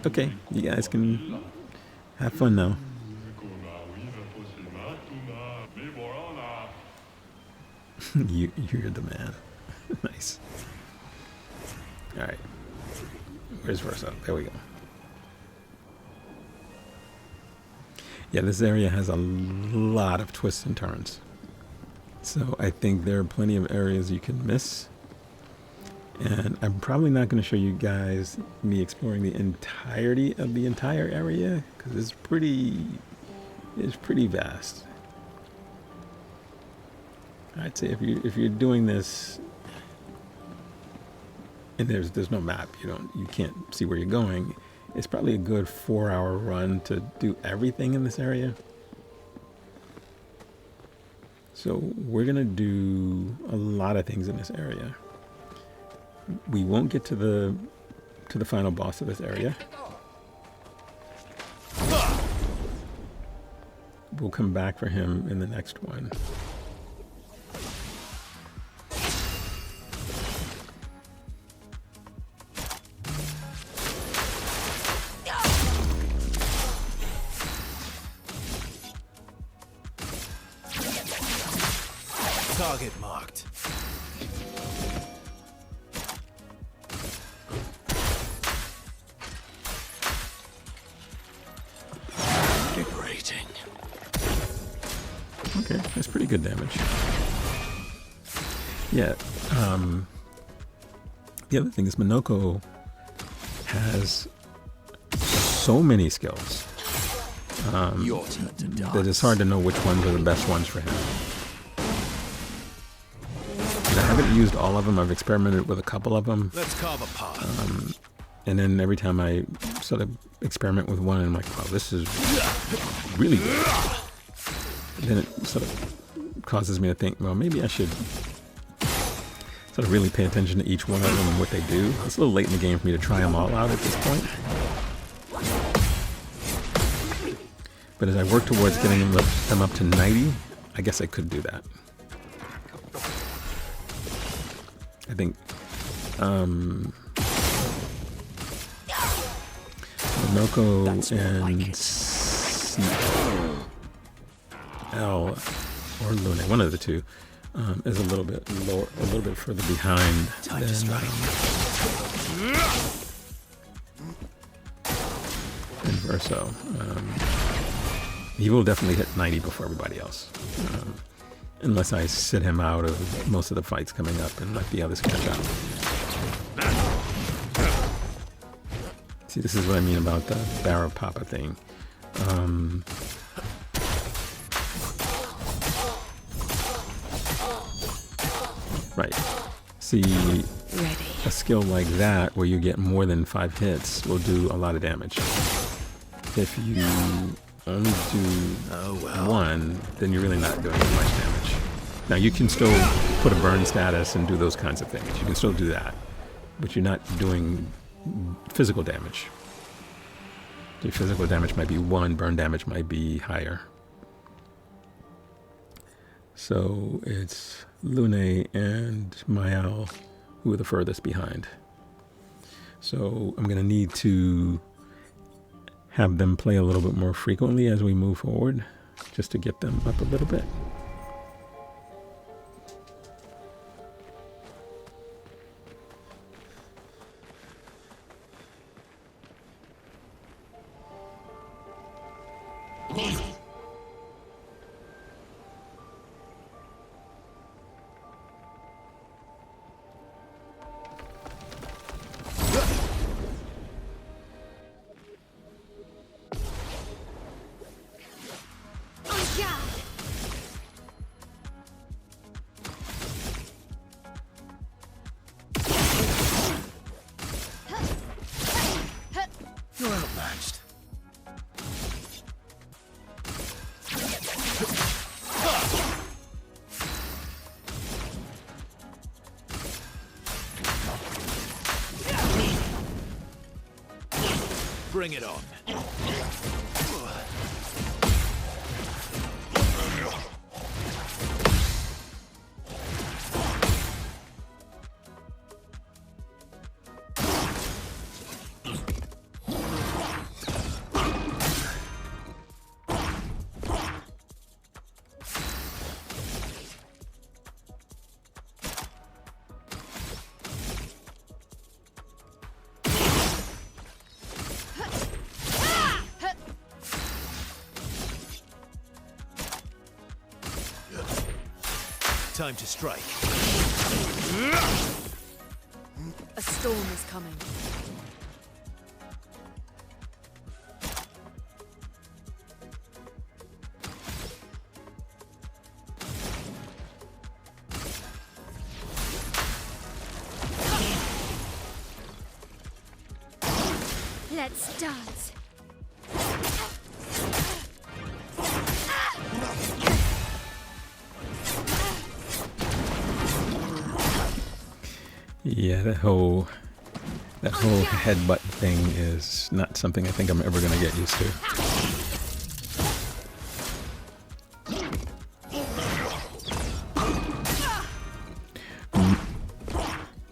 Okay, you guys can have fun now. You're the man. Nice. All right. Where's Verso? There we go. Yeah, this area has a lot of twists and turns. So I think there are plenty of areas you can miss. And I'm probably not going to show you guys me exploring the entirety of the entire area because it's pretty vast. I'd say if you're doing this and there's no map, you can't see where you're going, it's probably a good 4-hour run to do everything in this area. So we're gonna do a lot of things in this area. We won't get to the final boss of this area. We'll come back for him in the next one. Target marked. Liberating. Okay, that's pretty good damage. Yeah, the other thing is Minoko has so many skills Your turn to dance. that it's hard to know which ones are the best ones for him. And I haven't used all of them. I've experimented with a couple of them. Let's carve a path. And then every time I sort of experiment with one, I'm like, wow, this is really good. And then it sort of causes me to think, well, maybe I should sort of really pay attention to each one of them and what they do. It's a little late in the game for me to try them all out at this point. But as I work towards getting them up to 90, I guess I could do that. I think Minoko and CL or Lune, one of the two, is a little bit lower, a little bit further behind than Verso. He will definitely hit 90 before everybody else, unless I sit him out of most of the fights coming up and let the others catch up. See, this is what I mean about the Barra Papa thing. Right. See, a skill like that, where you get more than 5 hits, will do a lot of damage. If you only do one, then you're really not doing as much damage. Now, you can still put a burn status and do those kinds of things. You can still do that, but you're not doing physical damage. Your physical damage might be 1, burn damage might be higher. So it's Lune and Mayal who are the furthest behind. So I'm going to need to have them play a little bit more frequently as we move forward, just to get them up a little bit. You're outmatched. Bring it on. Time to strike. A storm is coming. Let's dance. Yeah, that whole headbutt thing is not something I think I'm ever going to get used to.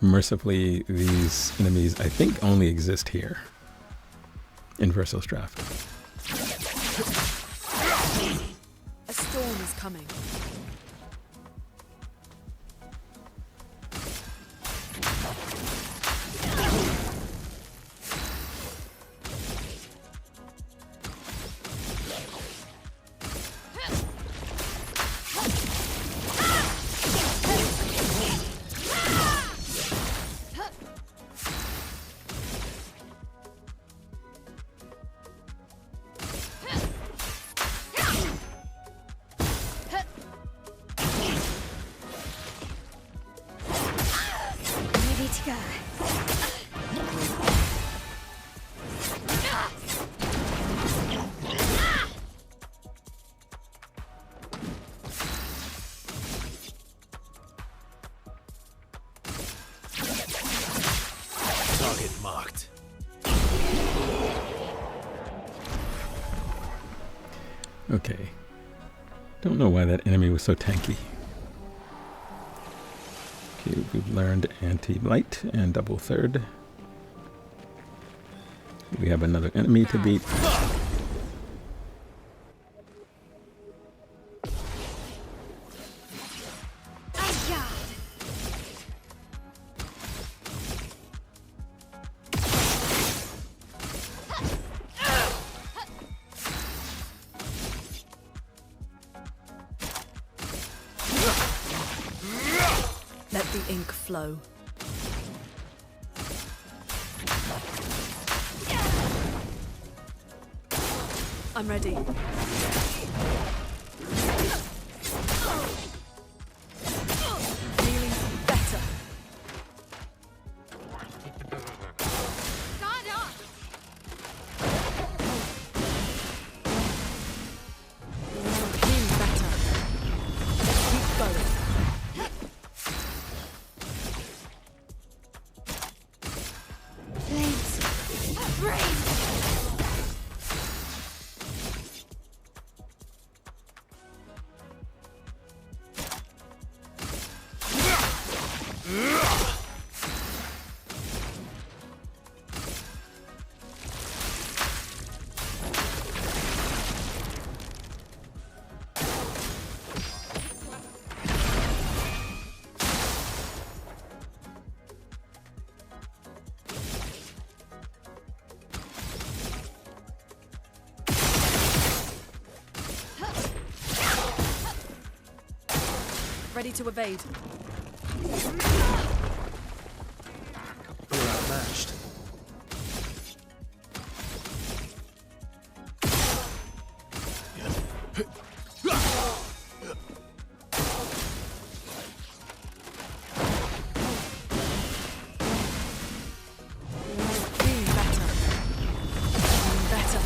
Mercifully, these enemies I think only exist here in Verso's draft. A storm is coming. Ready to go. Target marked. Okay. Don't know why that enemy was so tanky. Okay, we've learned anti-blight and double third. We have another enemy to beat. Let the ink flow. I'm ready. Feeling better. Feeling better. Keep going. Flames. Rain. Ready to evade. We're outmatched. Feeling better. Feeling better.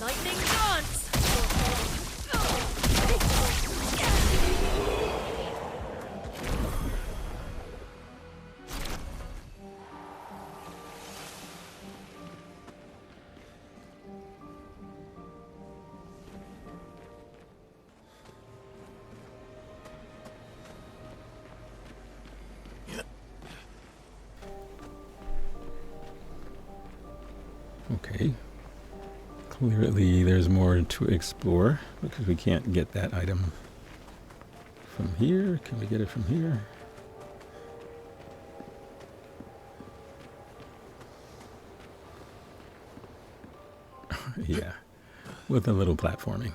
Lightning dance! Okay. Clearly there's more to explore because we can't get that item from here. Can we get it from here? Yeah, with a little platforming.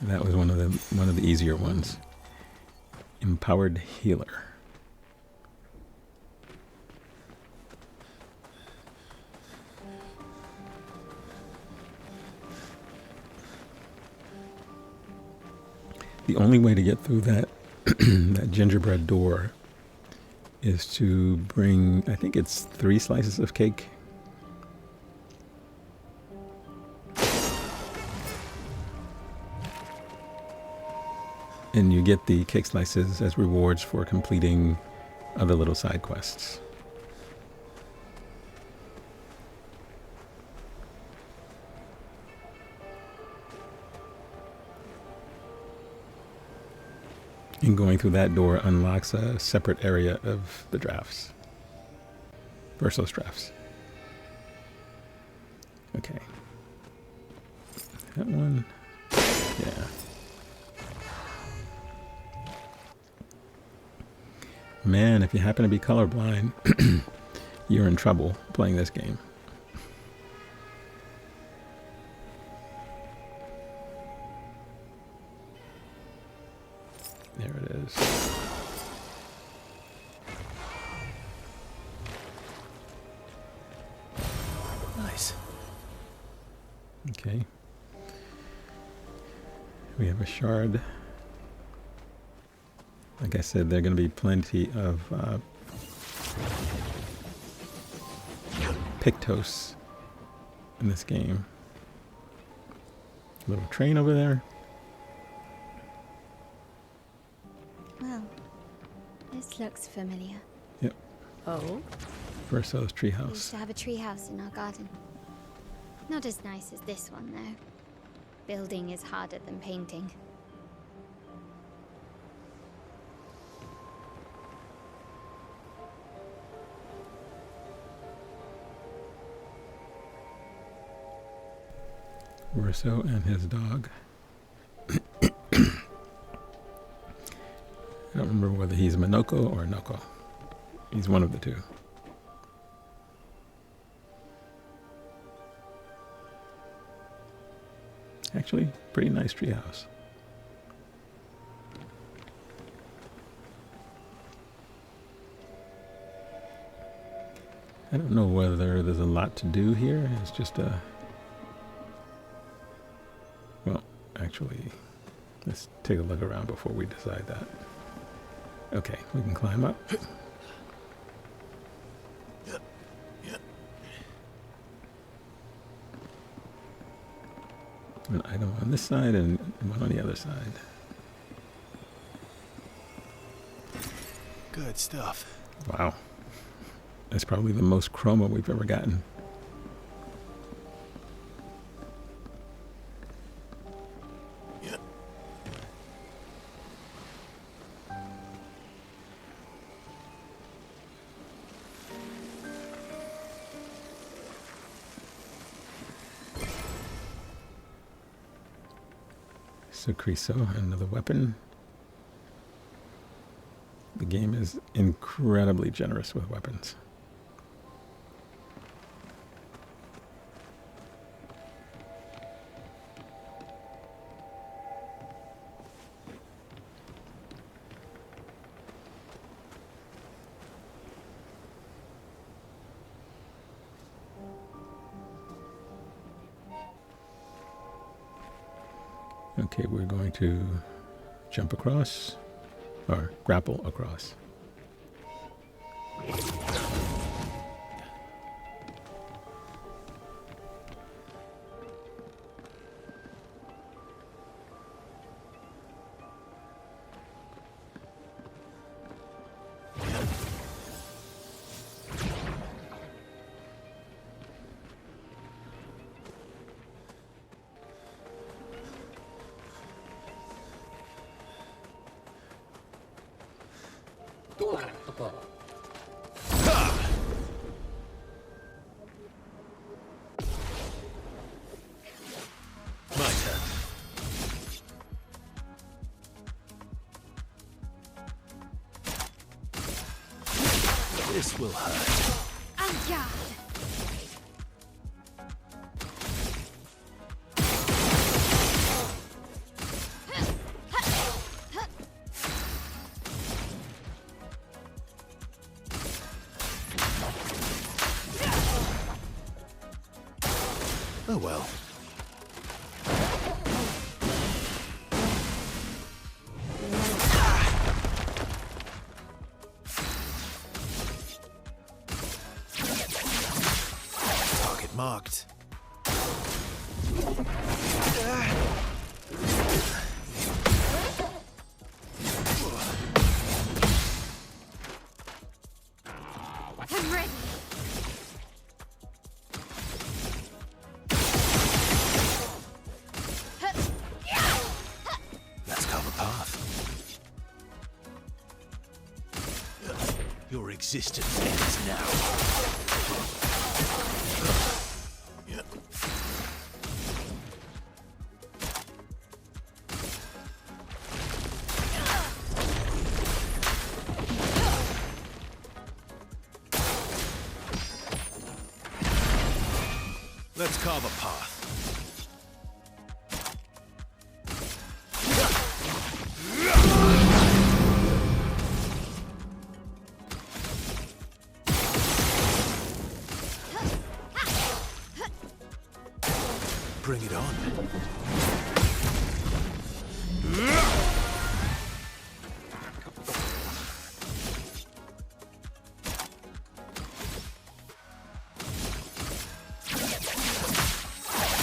That was one of the easier ones. Empowered healer. The only way to get through that that gingerbread door is to bring, I think it's 3 slices of cake. And you get the cake slices as rewards for completing other little side quests. And going through that door unlocks a separate area of the drafts. Verso's drafts. Okay. That one. Yeah. Man, if you happen to be colorblind, you're in trouble playing this game. There it is. Nice. Okay. We have a shard. Like I said, there are going to be plenty of Pictos in this game. Little train over there. Well, this looks familiar. Yep. Oh? Verso's We used treehouse. to have a treehouse in our garden. Not as nice as this one, though. Building is harder than painting. Verso and his dog. I don't remember whether he's Minoko or Noko. He's one of the two. Actually, pretty nice treehouse. I don't know whether there's a lot to do here. It's just a... Well, actually, let's take a look around before we decide that. Okay, we can climb up. An item on this side and one on the other side. Good stuff. Wow. That's probably the most chroma we've ever gotten. Sucriso, another weapon. The game is incredibly generous with weapons. Okay, we're going to jump across, or grapple across. My turn. This will hurt. And yard. Oh well. Target marked. I'm ready. Let's carve a path. Your existence ends now. Let's carve a path. Bring it on.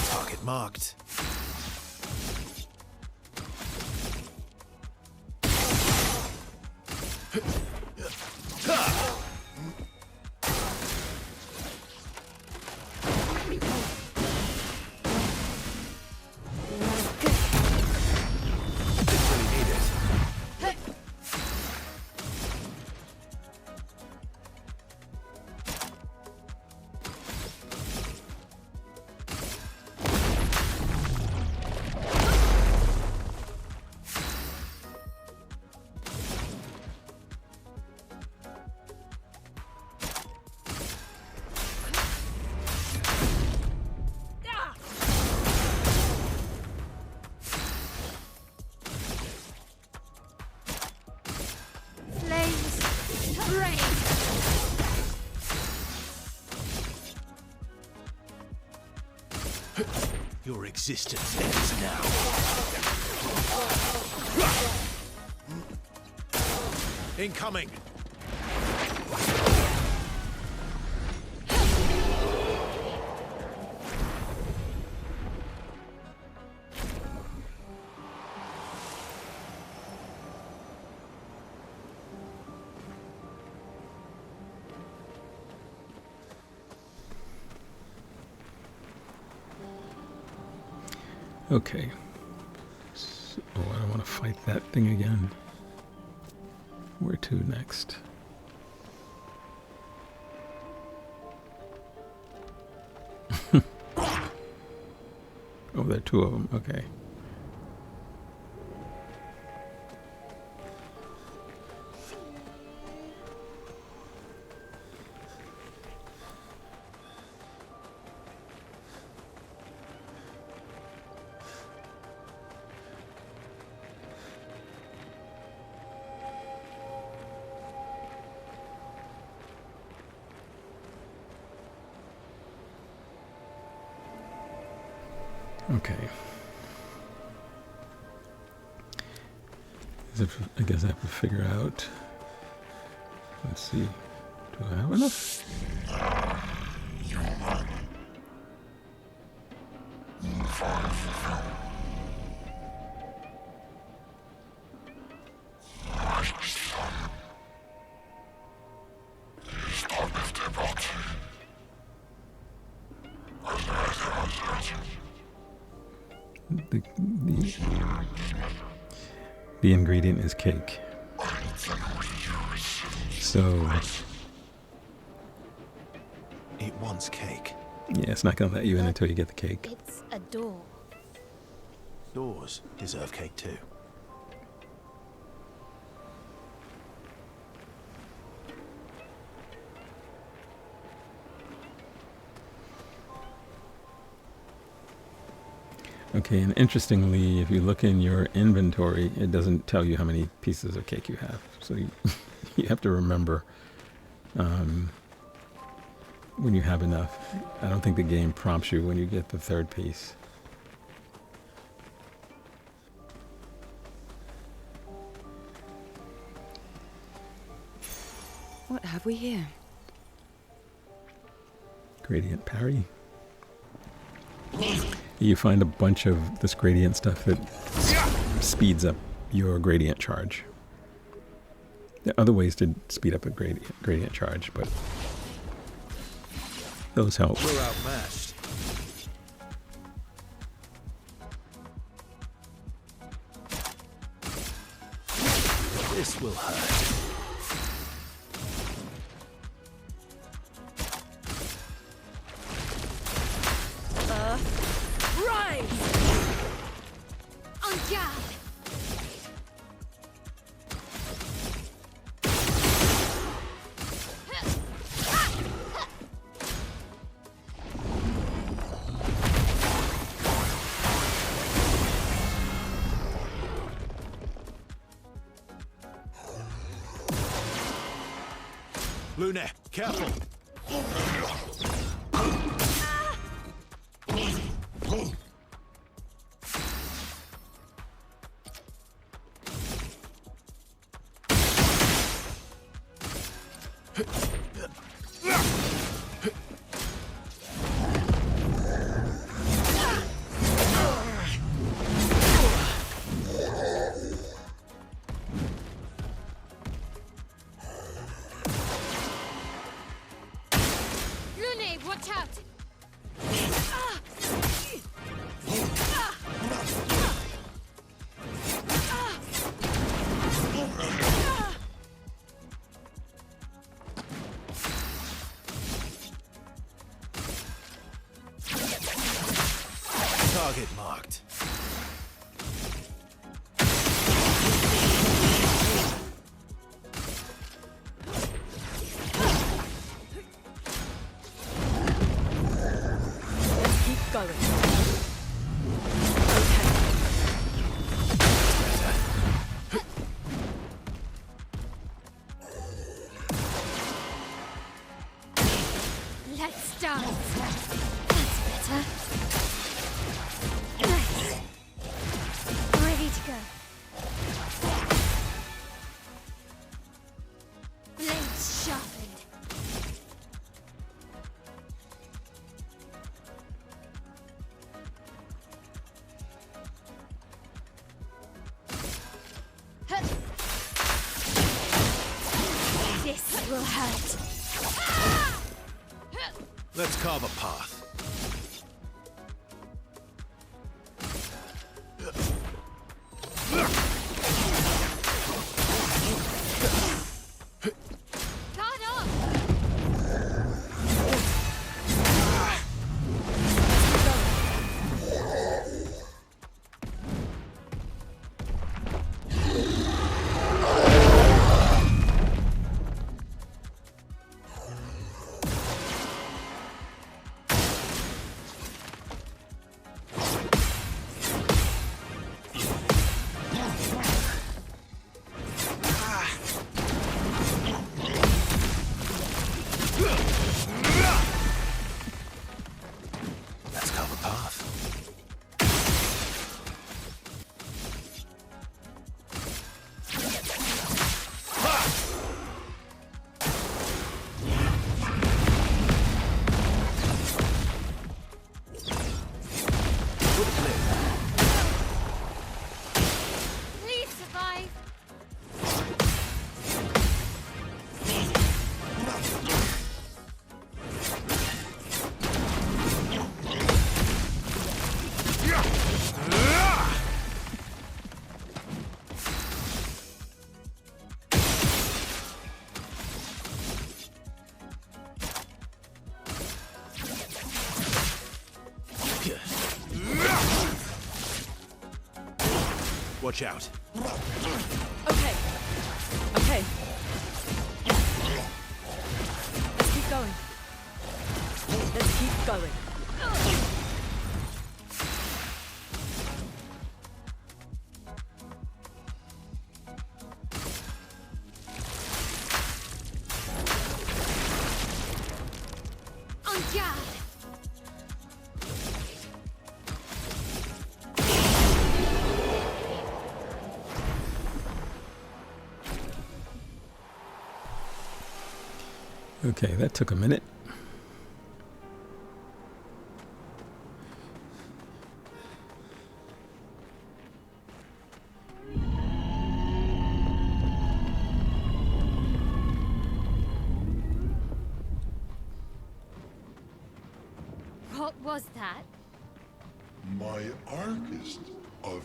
Target marked. Didn't really need it. Flames. Rain. Your existence ends now. Incoming! Okay. So, oh, I don't want to fight that thing again. Where to next? Oh, there are two of them. Okay. Okay. I guess I have to figure out. Let's see. Do I have enough? The ingredient is cake. So, It wants cake. yeah, it's not going to let you in until you get the cake. It's a door. Doors deserve cake too. Okay, and interestingly, if you look in your inventory, it doesn't tell you how many pieces of cake you have. So you, you have to remember when you have enough. I don't think the game prompts you when you get the third piece. What have we here? Gradient parry. You find a bunch of this gradient stuff that speeds up your gradient charge. There are other ways to speed up a gradient charge, but those help. We're outmatched. This will hurt. Rise! En garde! Lune, careful! Lune, watch out! Target marked. Let's keep going. Let's dance! That's better. Nice. Ready to go. Blades sharpened. Huh. This will hurt. Let's carve a path. Guard on! Let's carve a path. Put a blade. Please survive. Watch out. Okay. Okay. Let's keep going. Let's keep going. En garde! Okay, that took a minute. What was that? My Archist of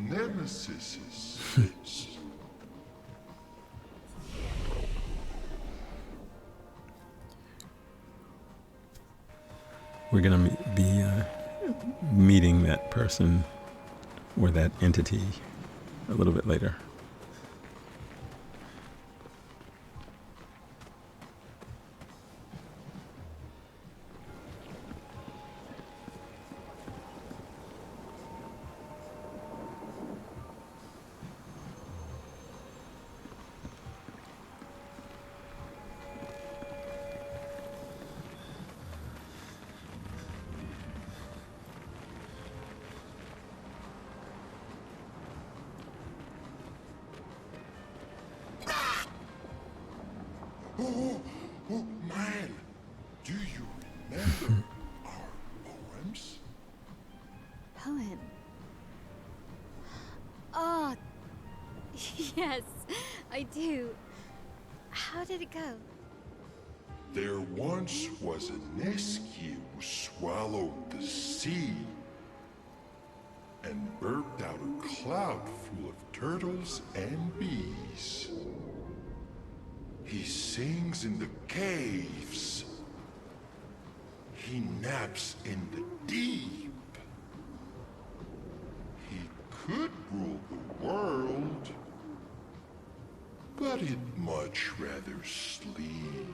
Nemesis's face. We're gonna be meeting that person or that entity a little bit later. Oh, man! Do you remember our poems? Poem. Oh, yes, I do. How did it go? There once was a Nesky who swallowed the sea and burped out a cloud full of turtles and bees. He sings in the caves. He naps in the deep. He could rule the world, but he'd much rather sleep.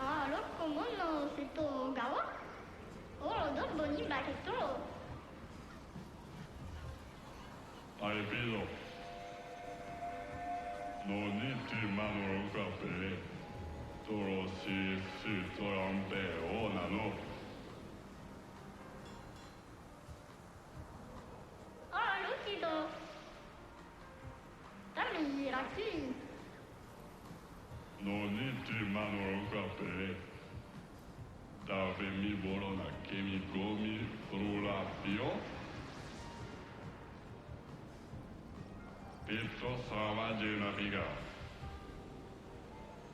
Alors, comment c'est au Gawa? Oh, don't believe back at all. I feel no need to manor capere. Toro si torampe o nano. Ah, lucido. Dammi ragazzi. No need to manor capere. Dave mi volona che mi gomi frulapio. Petto savage una figa.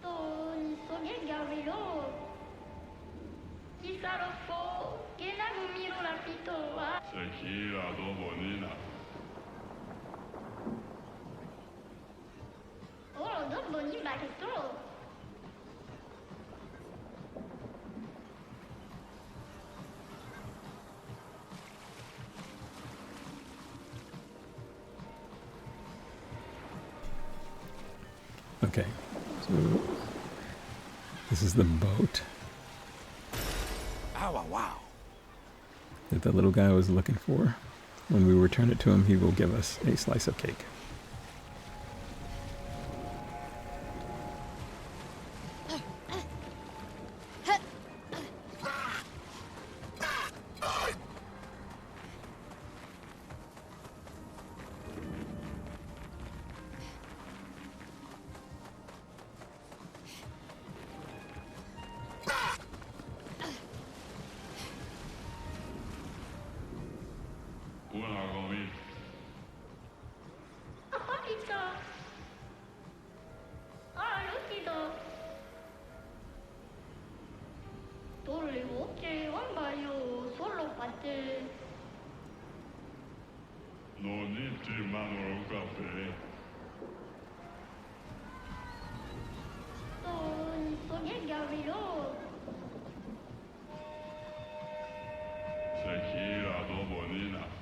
To soge gavelo. Chi sarà fo? Che la gomiro la fito, ah? Sekira dopo nina. Oh, don't believe back at all. Okay, so this is the boat Ow, wow. that the little guy was looking for. When we return it to him, he will give us a slice of cake. Una gomi. fatto. Non ti mano caffè. So che gavilo. Sekira dopo Nina.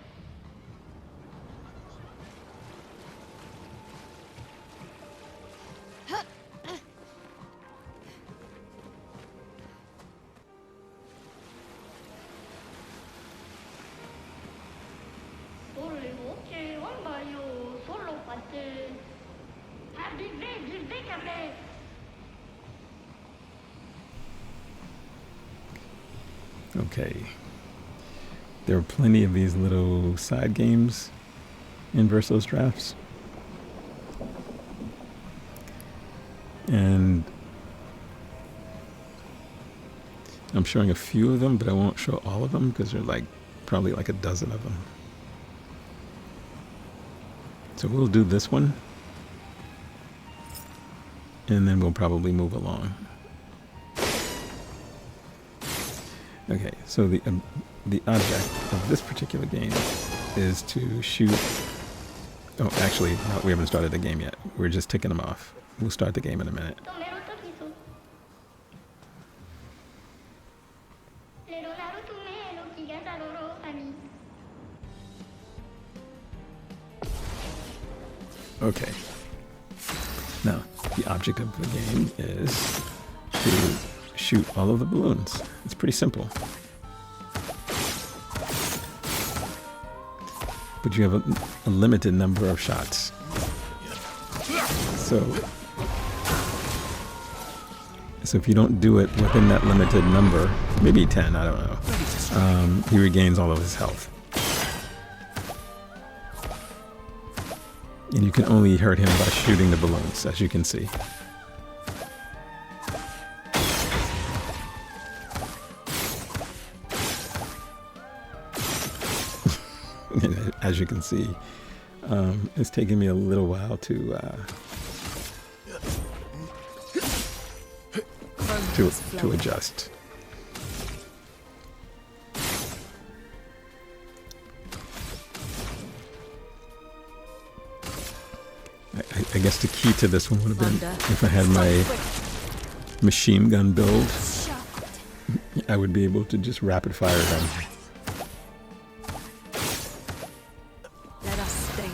Volevo che un baio solo fatto. Vive che me. Okay. There are plenty of these little side games in Verso's drafts. And I'm showing a few of them, but I won't show all of them because there's like probably like a dozen of them. So we'll do this one, and then we'll probably move along. Okay, so the object of this particular game is to shoot. Oh, actually, no, we haven't started the game yet. We're just ticking them off. We'll start the game in a minute. Okay. Now, the object of the game is to shoot all of the balloons. It's pretty simple. But you have a limited number of shots. So if you don't do it within that limited number, maybe 10, I don't know, he regains all of his health. And you can only hurt him by shooting the balloons, as you can see. And as you can see, it's taken me a little while to adjust. I guess the key to this one would have been if I had my machine gun build, I would be able to just rapid fire them. Let us stay now.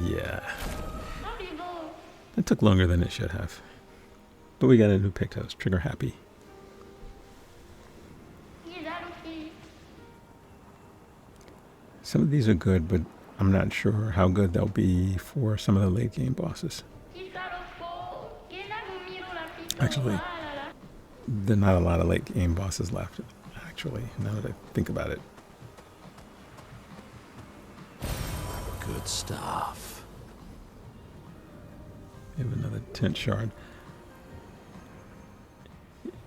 Yeah. It took longer than it should have. But we got a new Pictos. Trigger happy. Some of these are good, but I'm not sure how good they'll be for some of the late game bosses. Actually, there are not a lot of late game bosses left, actually, now that I think about it. Good stuff. We have another tent shard.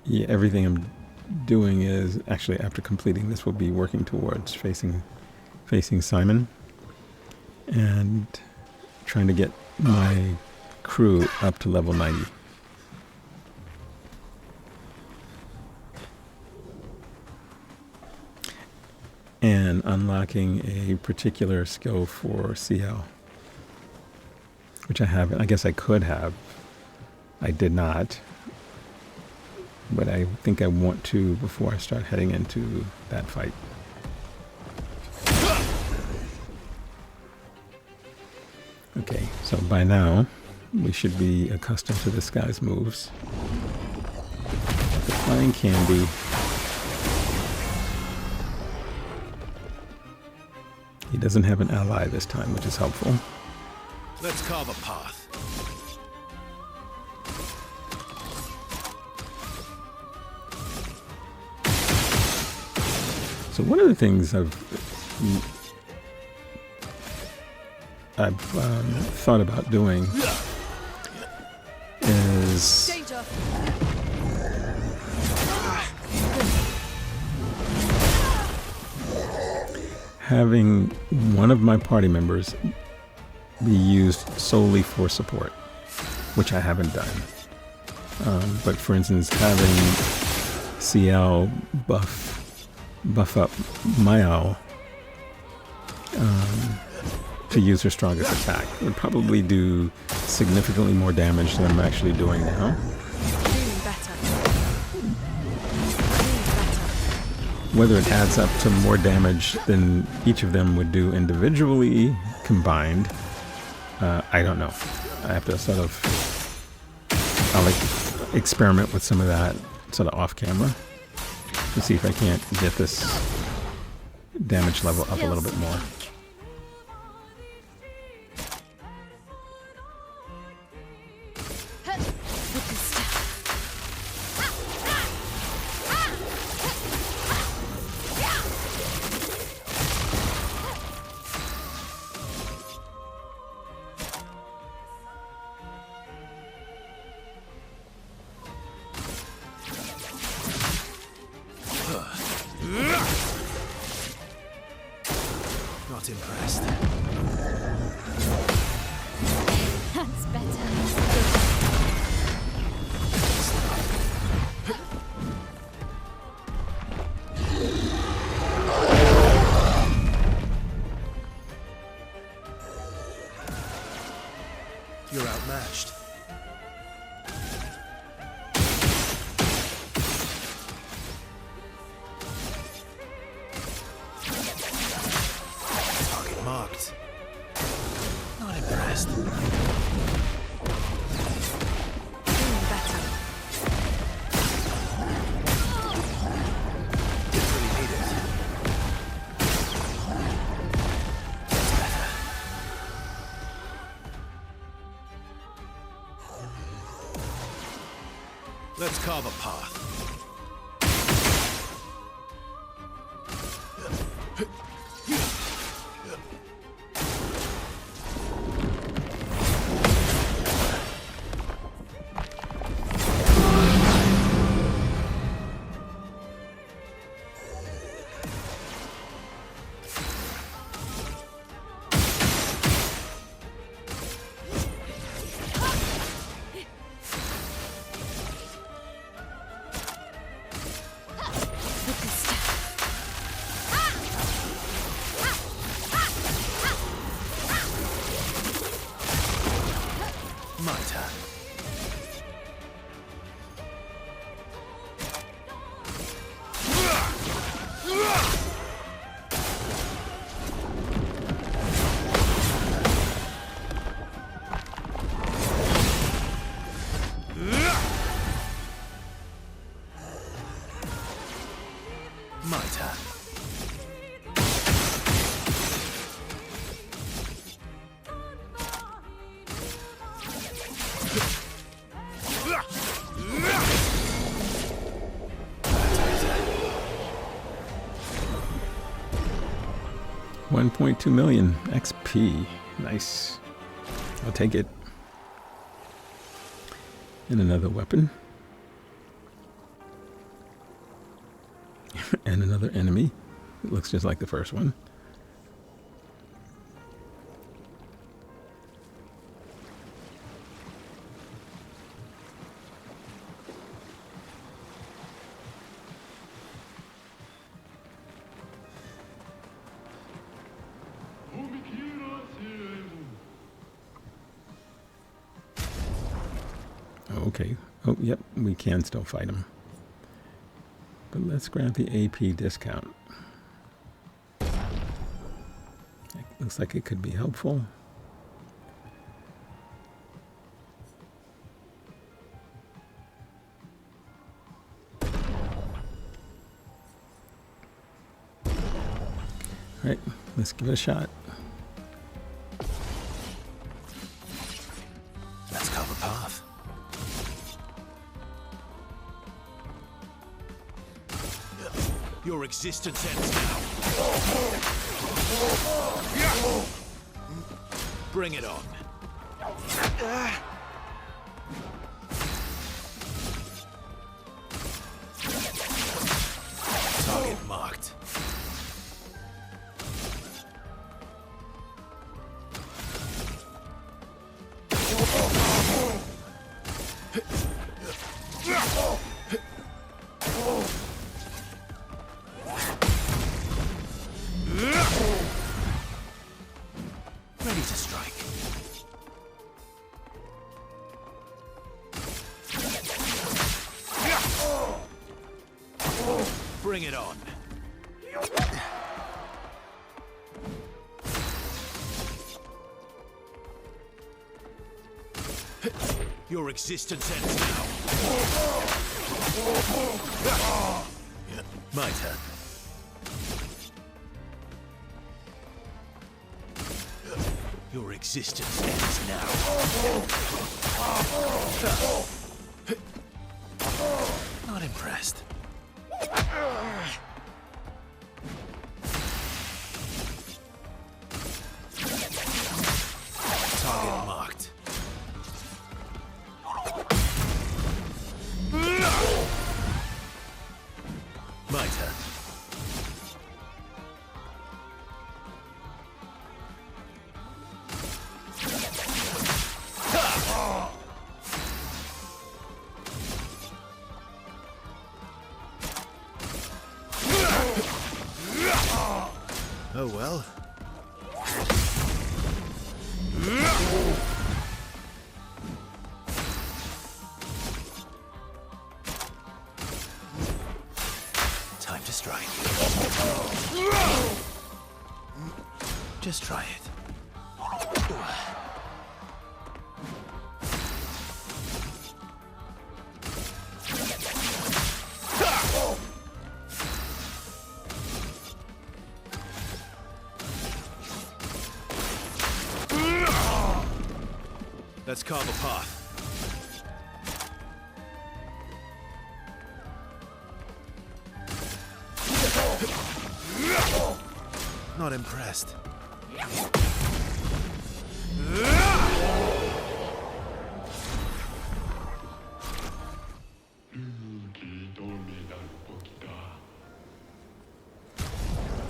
Yeah, everything I'm doing is actually, after completing this, will be working towards facing Simon and trying to get my crew up to level 90. And unlocking a particular skill for CL, which I haven't. I guess I could have. I did not. But I think I want to before I start heading into that fight. Okay, so by now, we should be accustomed to this guy's moves. The flying candy. He doesn't have an ally this time, which is helpful. Let's carve a path. So one of the things I've thought about doing is Danger. having one of my party members be used solely for support, which I haven't done. But for instance, having CL buff up my owl to use her strongest attack would probably do significantly more damage than I'm actually doing now. Feeling better. Whether it adds up to more damage than each of them would do individually combined, I don't know. I have to sort of I'll experiment with some of that sort of off camera to see if I can't get this damage level up a little bit more. Not impressed. That's better. You're outmatched. Target marked. Not impressed. Feeling better. Didn't really need it. That's better. Let's carve a path. My turn. My turn. $1.2 million XP. Nice. I'll take it. And another weapon. And another enemy. It looks just like the first one. Okay. Oh, yep. We can still fight him. But let's grab the AP discount. Looks like it could be helpful. All right, let's give it a shot. Let's carve a path. Your existence ends now. Bring it on. Target marked. Bring it on. Your existence ends now. My turn. Your existence ends now. Not impressed. Target marked. My turn. Oh well. Time to strike. Just try it. Let's carve a path. Not impressed.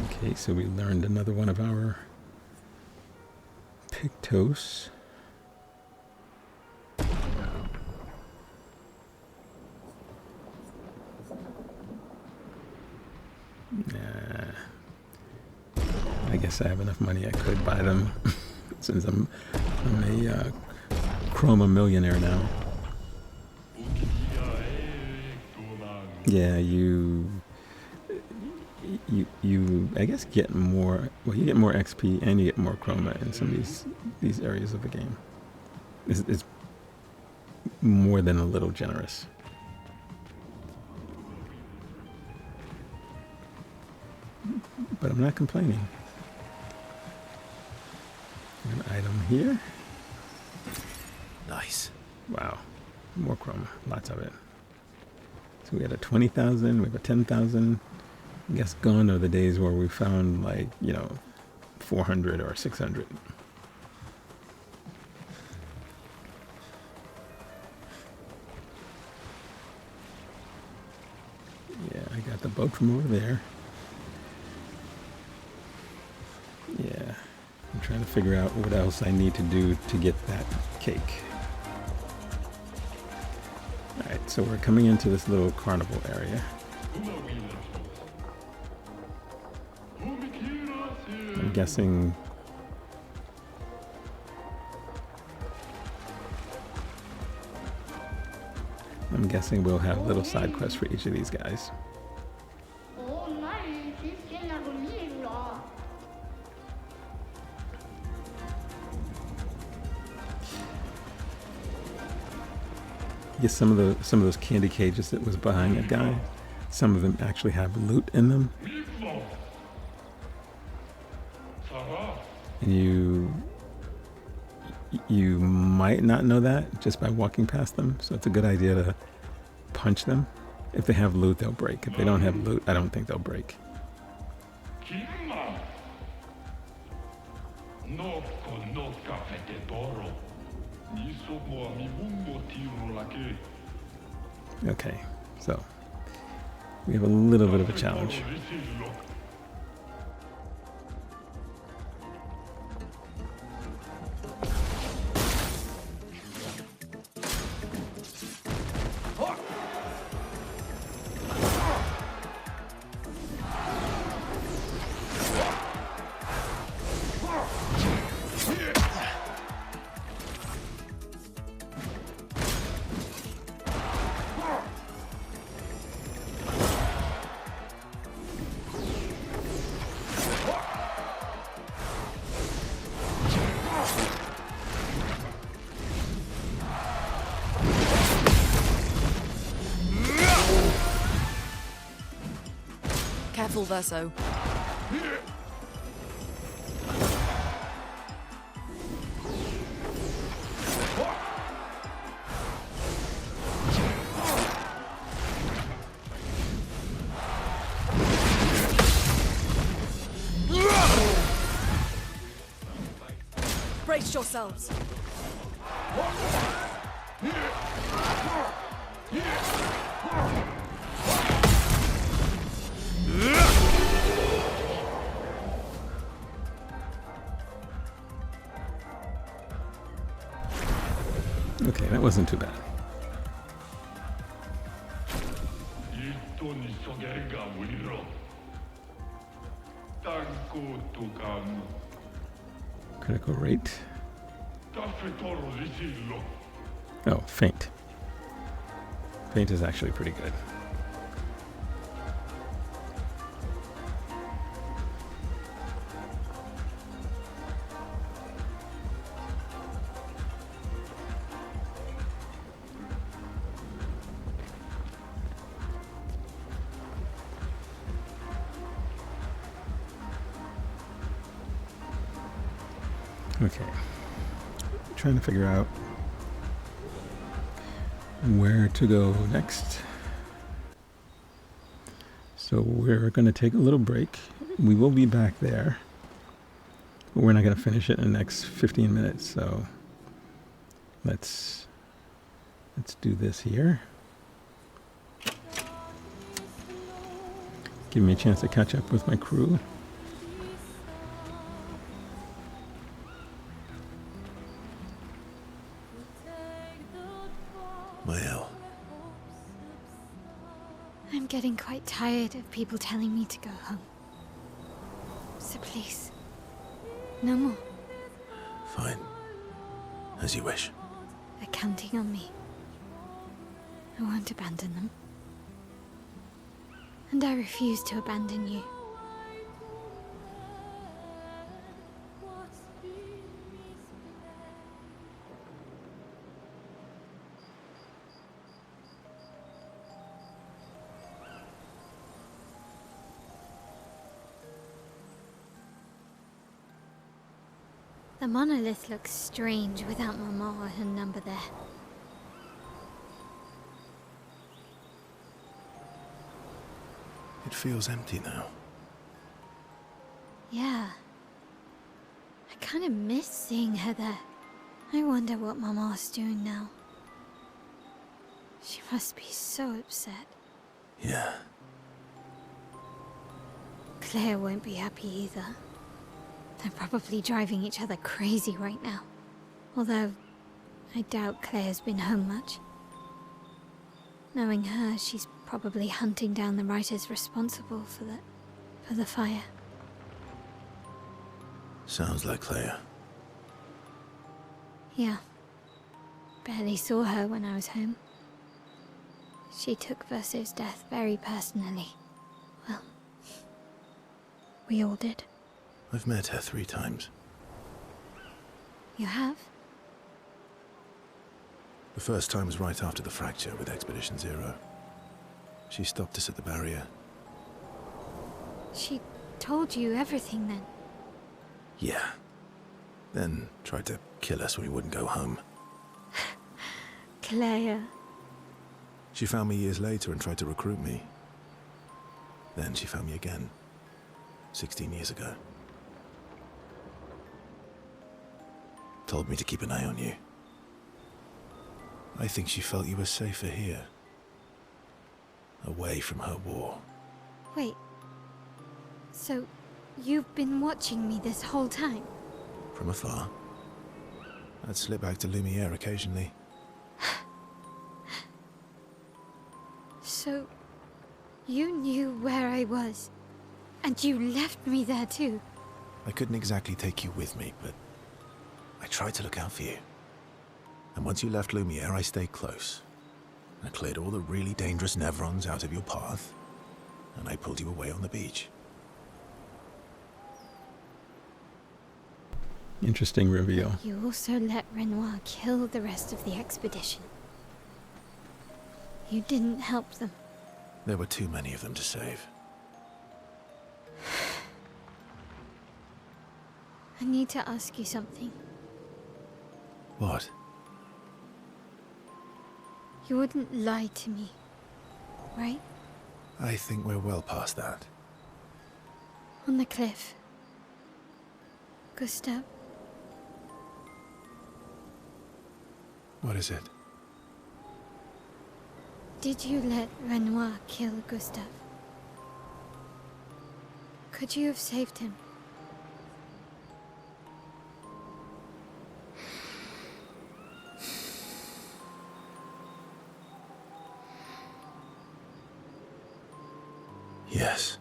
Okay, so we learned another one of our Pictos. I guess I have enough money I could buy them since I'm a chroma millionaire now. Yeah, you I guess get more, well, you get more XP and you get more chroma in some of these areas of the game. It's more than a little generous. But I'm not complaining. An item here. Nice. Wow. More chroma. Lots of it. So we had a 20,000, we have a 10,000. I guess gone are the days where we found, like, 400 or 600. Yeah, I got the boat from over there. Yeah. I'm trying to figure out what else I need to do to get that cake. Alright, so we're coming into this little carnival area. I'm guessing... we'll have little side quests for each of these guys. I guess some of those candy cages that was behind that guy, some of them actually have loot in them. And you might not know that just by walking past them, so it's a good idea to punch them. If they have loot, they'll break. If they don't have loot, I don't think they'll break. Okay, so we have a little bit of a challenge. Careful, Verso. Brace yourselves. Okay, that wasn't too bad. Critical rate. Oh, faint. Faint is actually pretty good. Okay, trying to figure out where to go next. So we're going to take a little break. We will be back there, but we're not going to finish it in the next 15 minutes. So let's do this here. Give me a chance to catch up with my crew. I'm getting quite tired of people telling me to go home. So please, no more. Fine. As you wish. They're counting on me. I won't abandon them. And I refuse to abandon you. The monolith looks strange without Mama or her number there. It feels empty now. Yeah. I kind of miss seeing her there. I wonder what Mama's doing now. She must be so upset. Yeah. Claire won't be happy either. They're probably driving each other crazy right now. Although, I doubt Claire's been home much. Knowing her, she's probably hunting down the writers responsible for the fire. Sounds like Claire. Yeah. Barely saw her when I was home. She took Verso's death very personally. Well, we all did. I've met her 3 times. You have? The first time was right after the fracture with Expedition Zero. She stopped us at the barrier. She told you everything then? Yeah. Then tried to kill us when we wouldn't go home. Claire. She found me years later and tried to recruit me. Then she found me again. 16 years ago. Told me to keep an eye on you. I think she felt you were safer here. Away from her war. Wait. So, you've been watching me this whole time? From afar. I'd slip back to Lumiere occasionally. So, you knew where I was, and you left me there too? I couldn't exactly take you with me, but I tried to look out for you. And once you left Lumiere, I stayed close. I cleared all the really dangerous Nevrons out of your path, and I pulled you away on the beach. Interesting reveal. You also let Renoir kill the rest of the expedition. You didn't help them. There were too many of them to save. I need to ask you something. What? You wouldn't lie to me, right? I think we're well past that. On the cliff. Gustav, What is it? did you let Renoir kill Gustav? Could you have saved him? Yes.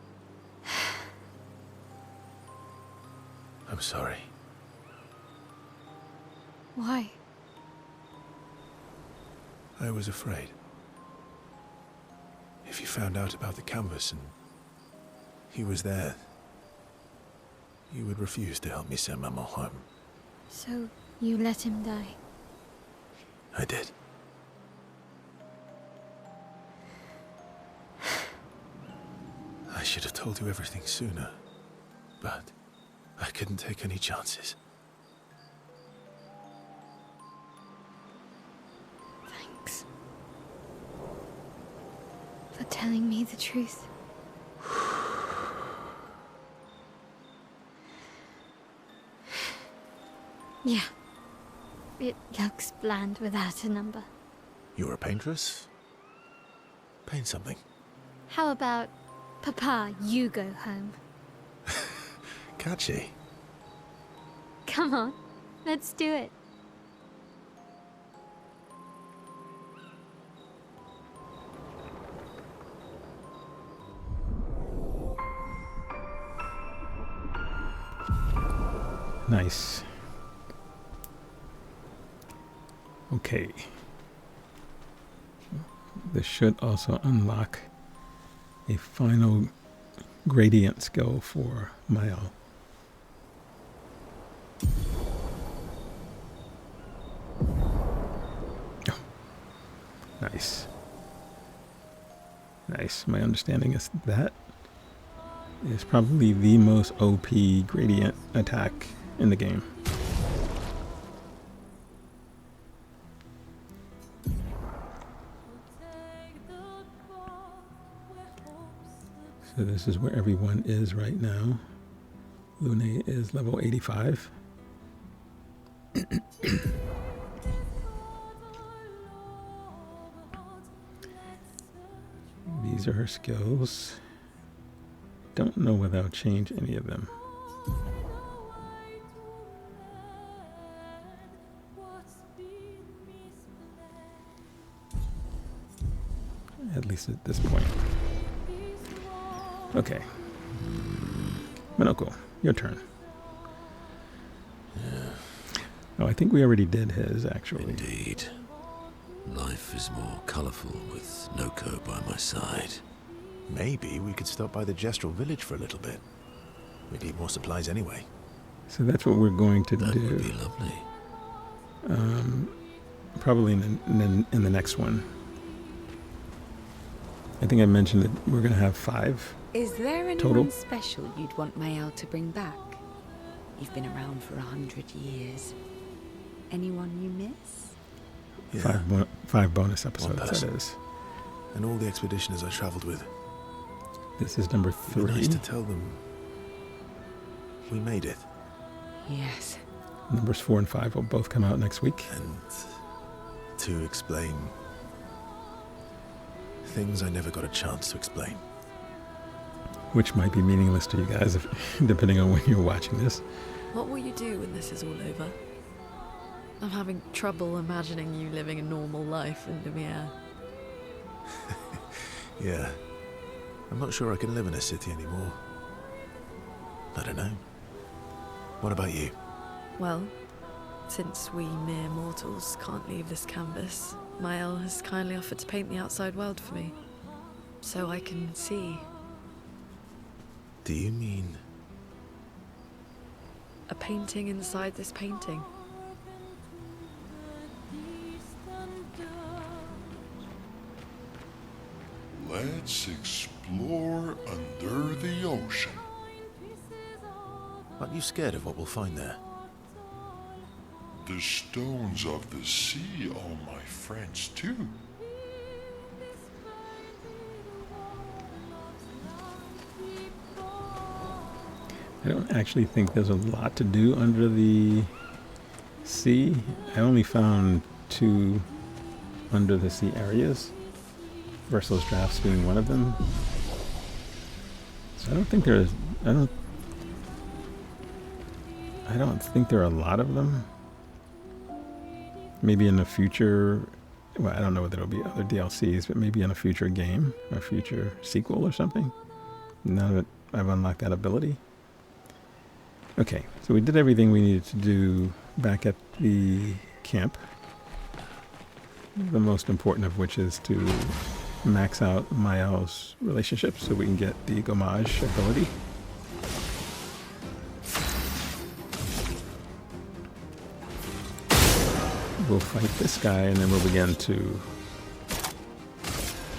I'm sorry. Why? I was afraid. If you found out about the canvas and he was there, you would refuse to help me send Maman home. So you let him die? I did. I should have told you everything sooner, but I couldn't take any chances. Thanks. For telling me the truth. Yeah. It looks bland without a number. You're a paintress? Paint something. How about, Papa, you go home? Catchy. Come on, let's do it. Nice. Okay. This should also unlock a final gradient skill for Mael. Oh. Nice. Nice. My understanding is that is probably the most OP gradient attack in the game. So this is where everyone is right now. Lune is level 85. These are her skills. Don't know whether I'll change any of them. At least at this point. Okay. Minoko, your turn. Oh, I think we already did his, actually. Indeed. Life is more colourful with Noko by my side. Maybe we could stop by the Gestural village for a little bit. We need more supplies anyway. So that's what we're going to That do. would be lovely. Probably in the next one. I think I mentioned that we're going to have 5. Is there anyone Total? special you'd want Mael to bring back? You've been around for 100 years. Anyone you miss? Yeah, 5 bonus episodes, that person. is. and all the expeditioners I traveled with. This is number It'd be 3. nice to tell them we made it. Yes. Numbers 4 and 5 will both come out next week. And to explain things I never got a chance to explain. Which might be meaningless to you guys, depending on when you're watching this. What will you do when this is all over? I'm having trouble imagining you living a normal life in Lumiere. Yeah. I'm not sure I can live in a city anymore. I don't know. What about you? Well, since we mere mortals can't leave this canvas, Mael has kindly offered to paint the outside world for me, so I can see. Do you mean... A painting inside this painting. Let's explore under the ocean. Aren't you scared of what we'll find there? The stones of the sea are my friends too. I don't actually think there's a lot to do under the sea. I only found 2 under the sea areas, Verso's drafts being one of them. So I don't think there's, I don't think there are a lot of them. Maybe in the future, well, I don't know whether there'll be other DLCs, but maybe in a future game, a future sequel or something. Now that I've unlocked that ability. Okay, so we did everything we needed to do back at the camp. The most important of which is to max out Mael's relationship so we can get the Gommage ability. We'll fight this guy and then we'll begin to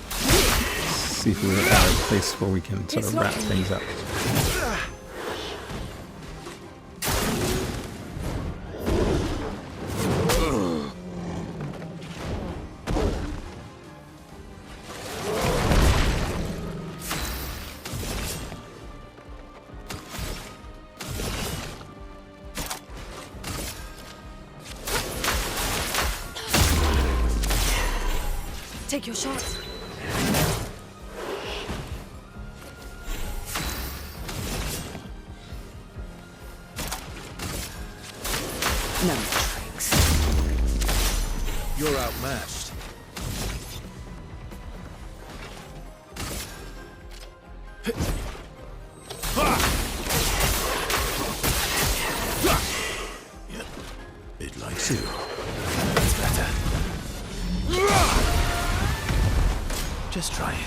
see if we're at a place where we can sort of wrap things up. Take your shot. No tricks. You're outmatched. Yep, it likes you. That's better. Just try it.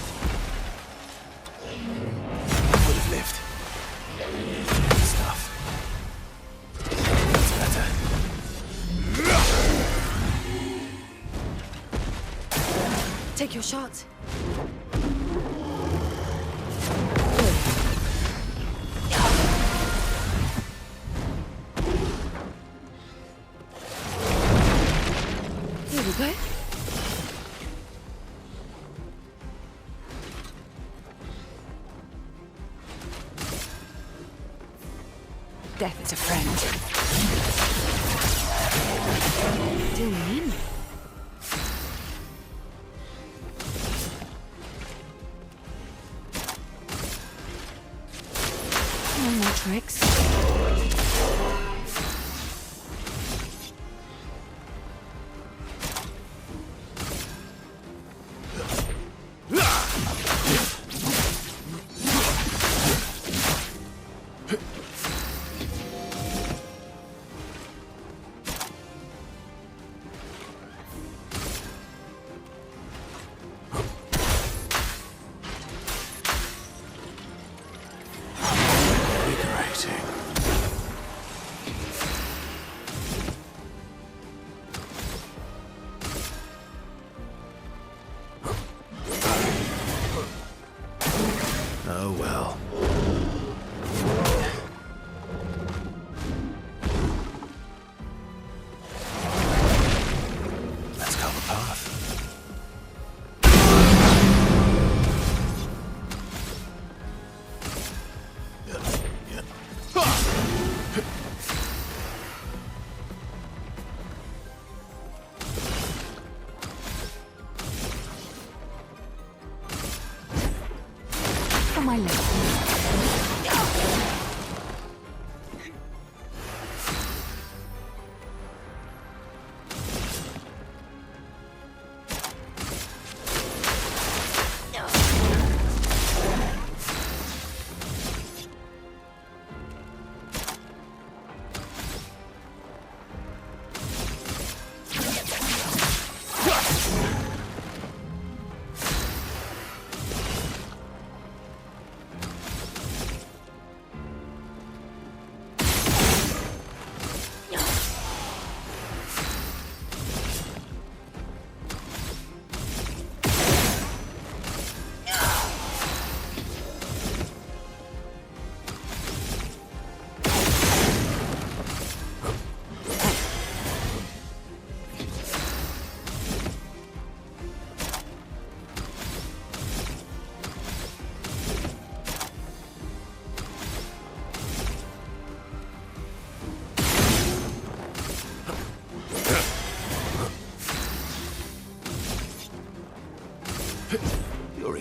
Would have lived. Good stuff. That's better. Take your shot. Here we go. Death is a friend. Do you mean? No more tricks. Invigorating.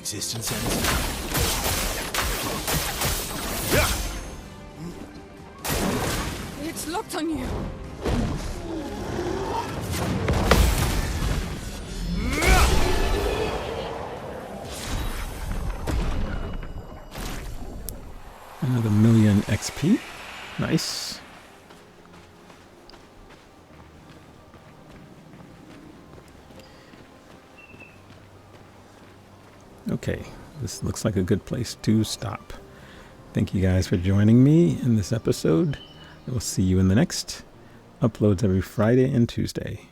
existence ends. It's locked on you. Another 1,000,000 XP. Nice. Okay, this looks like a good place to stop. Thank you guys for joining me in this episode. I will see you in the next. Uploads every Friday and Tuesday.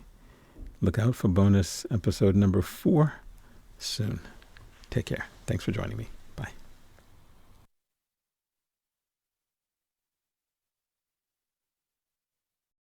Look out for bonus episode number 4 soon. Take care. Thanks for joining me.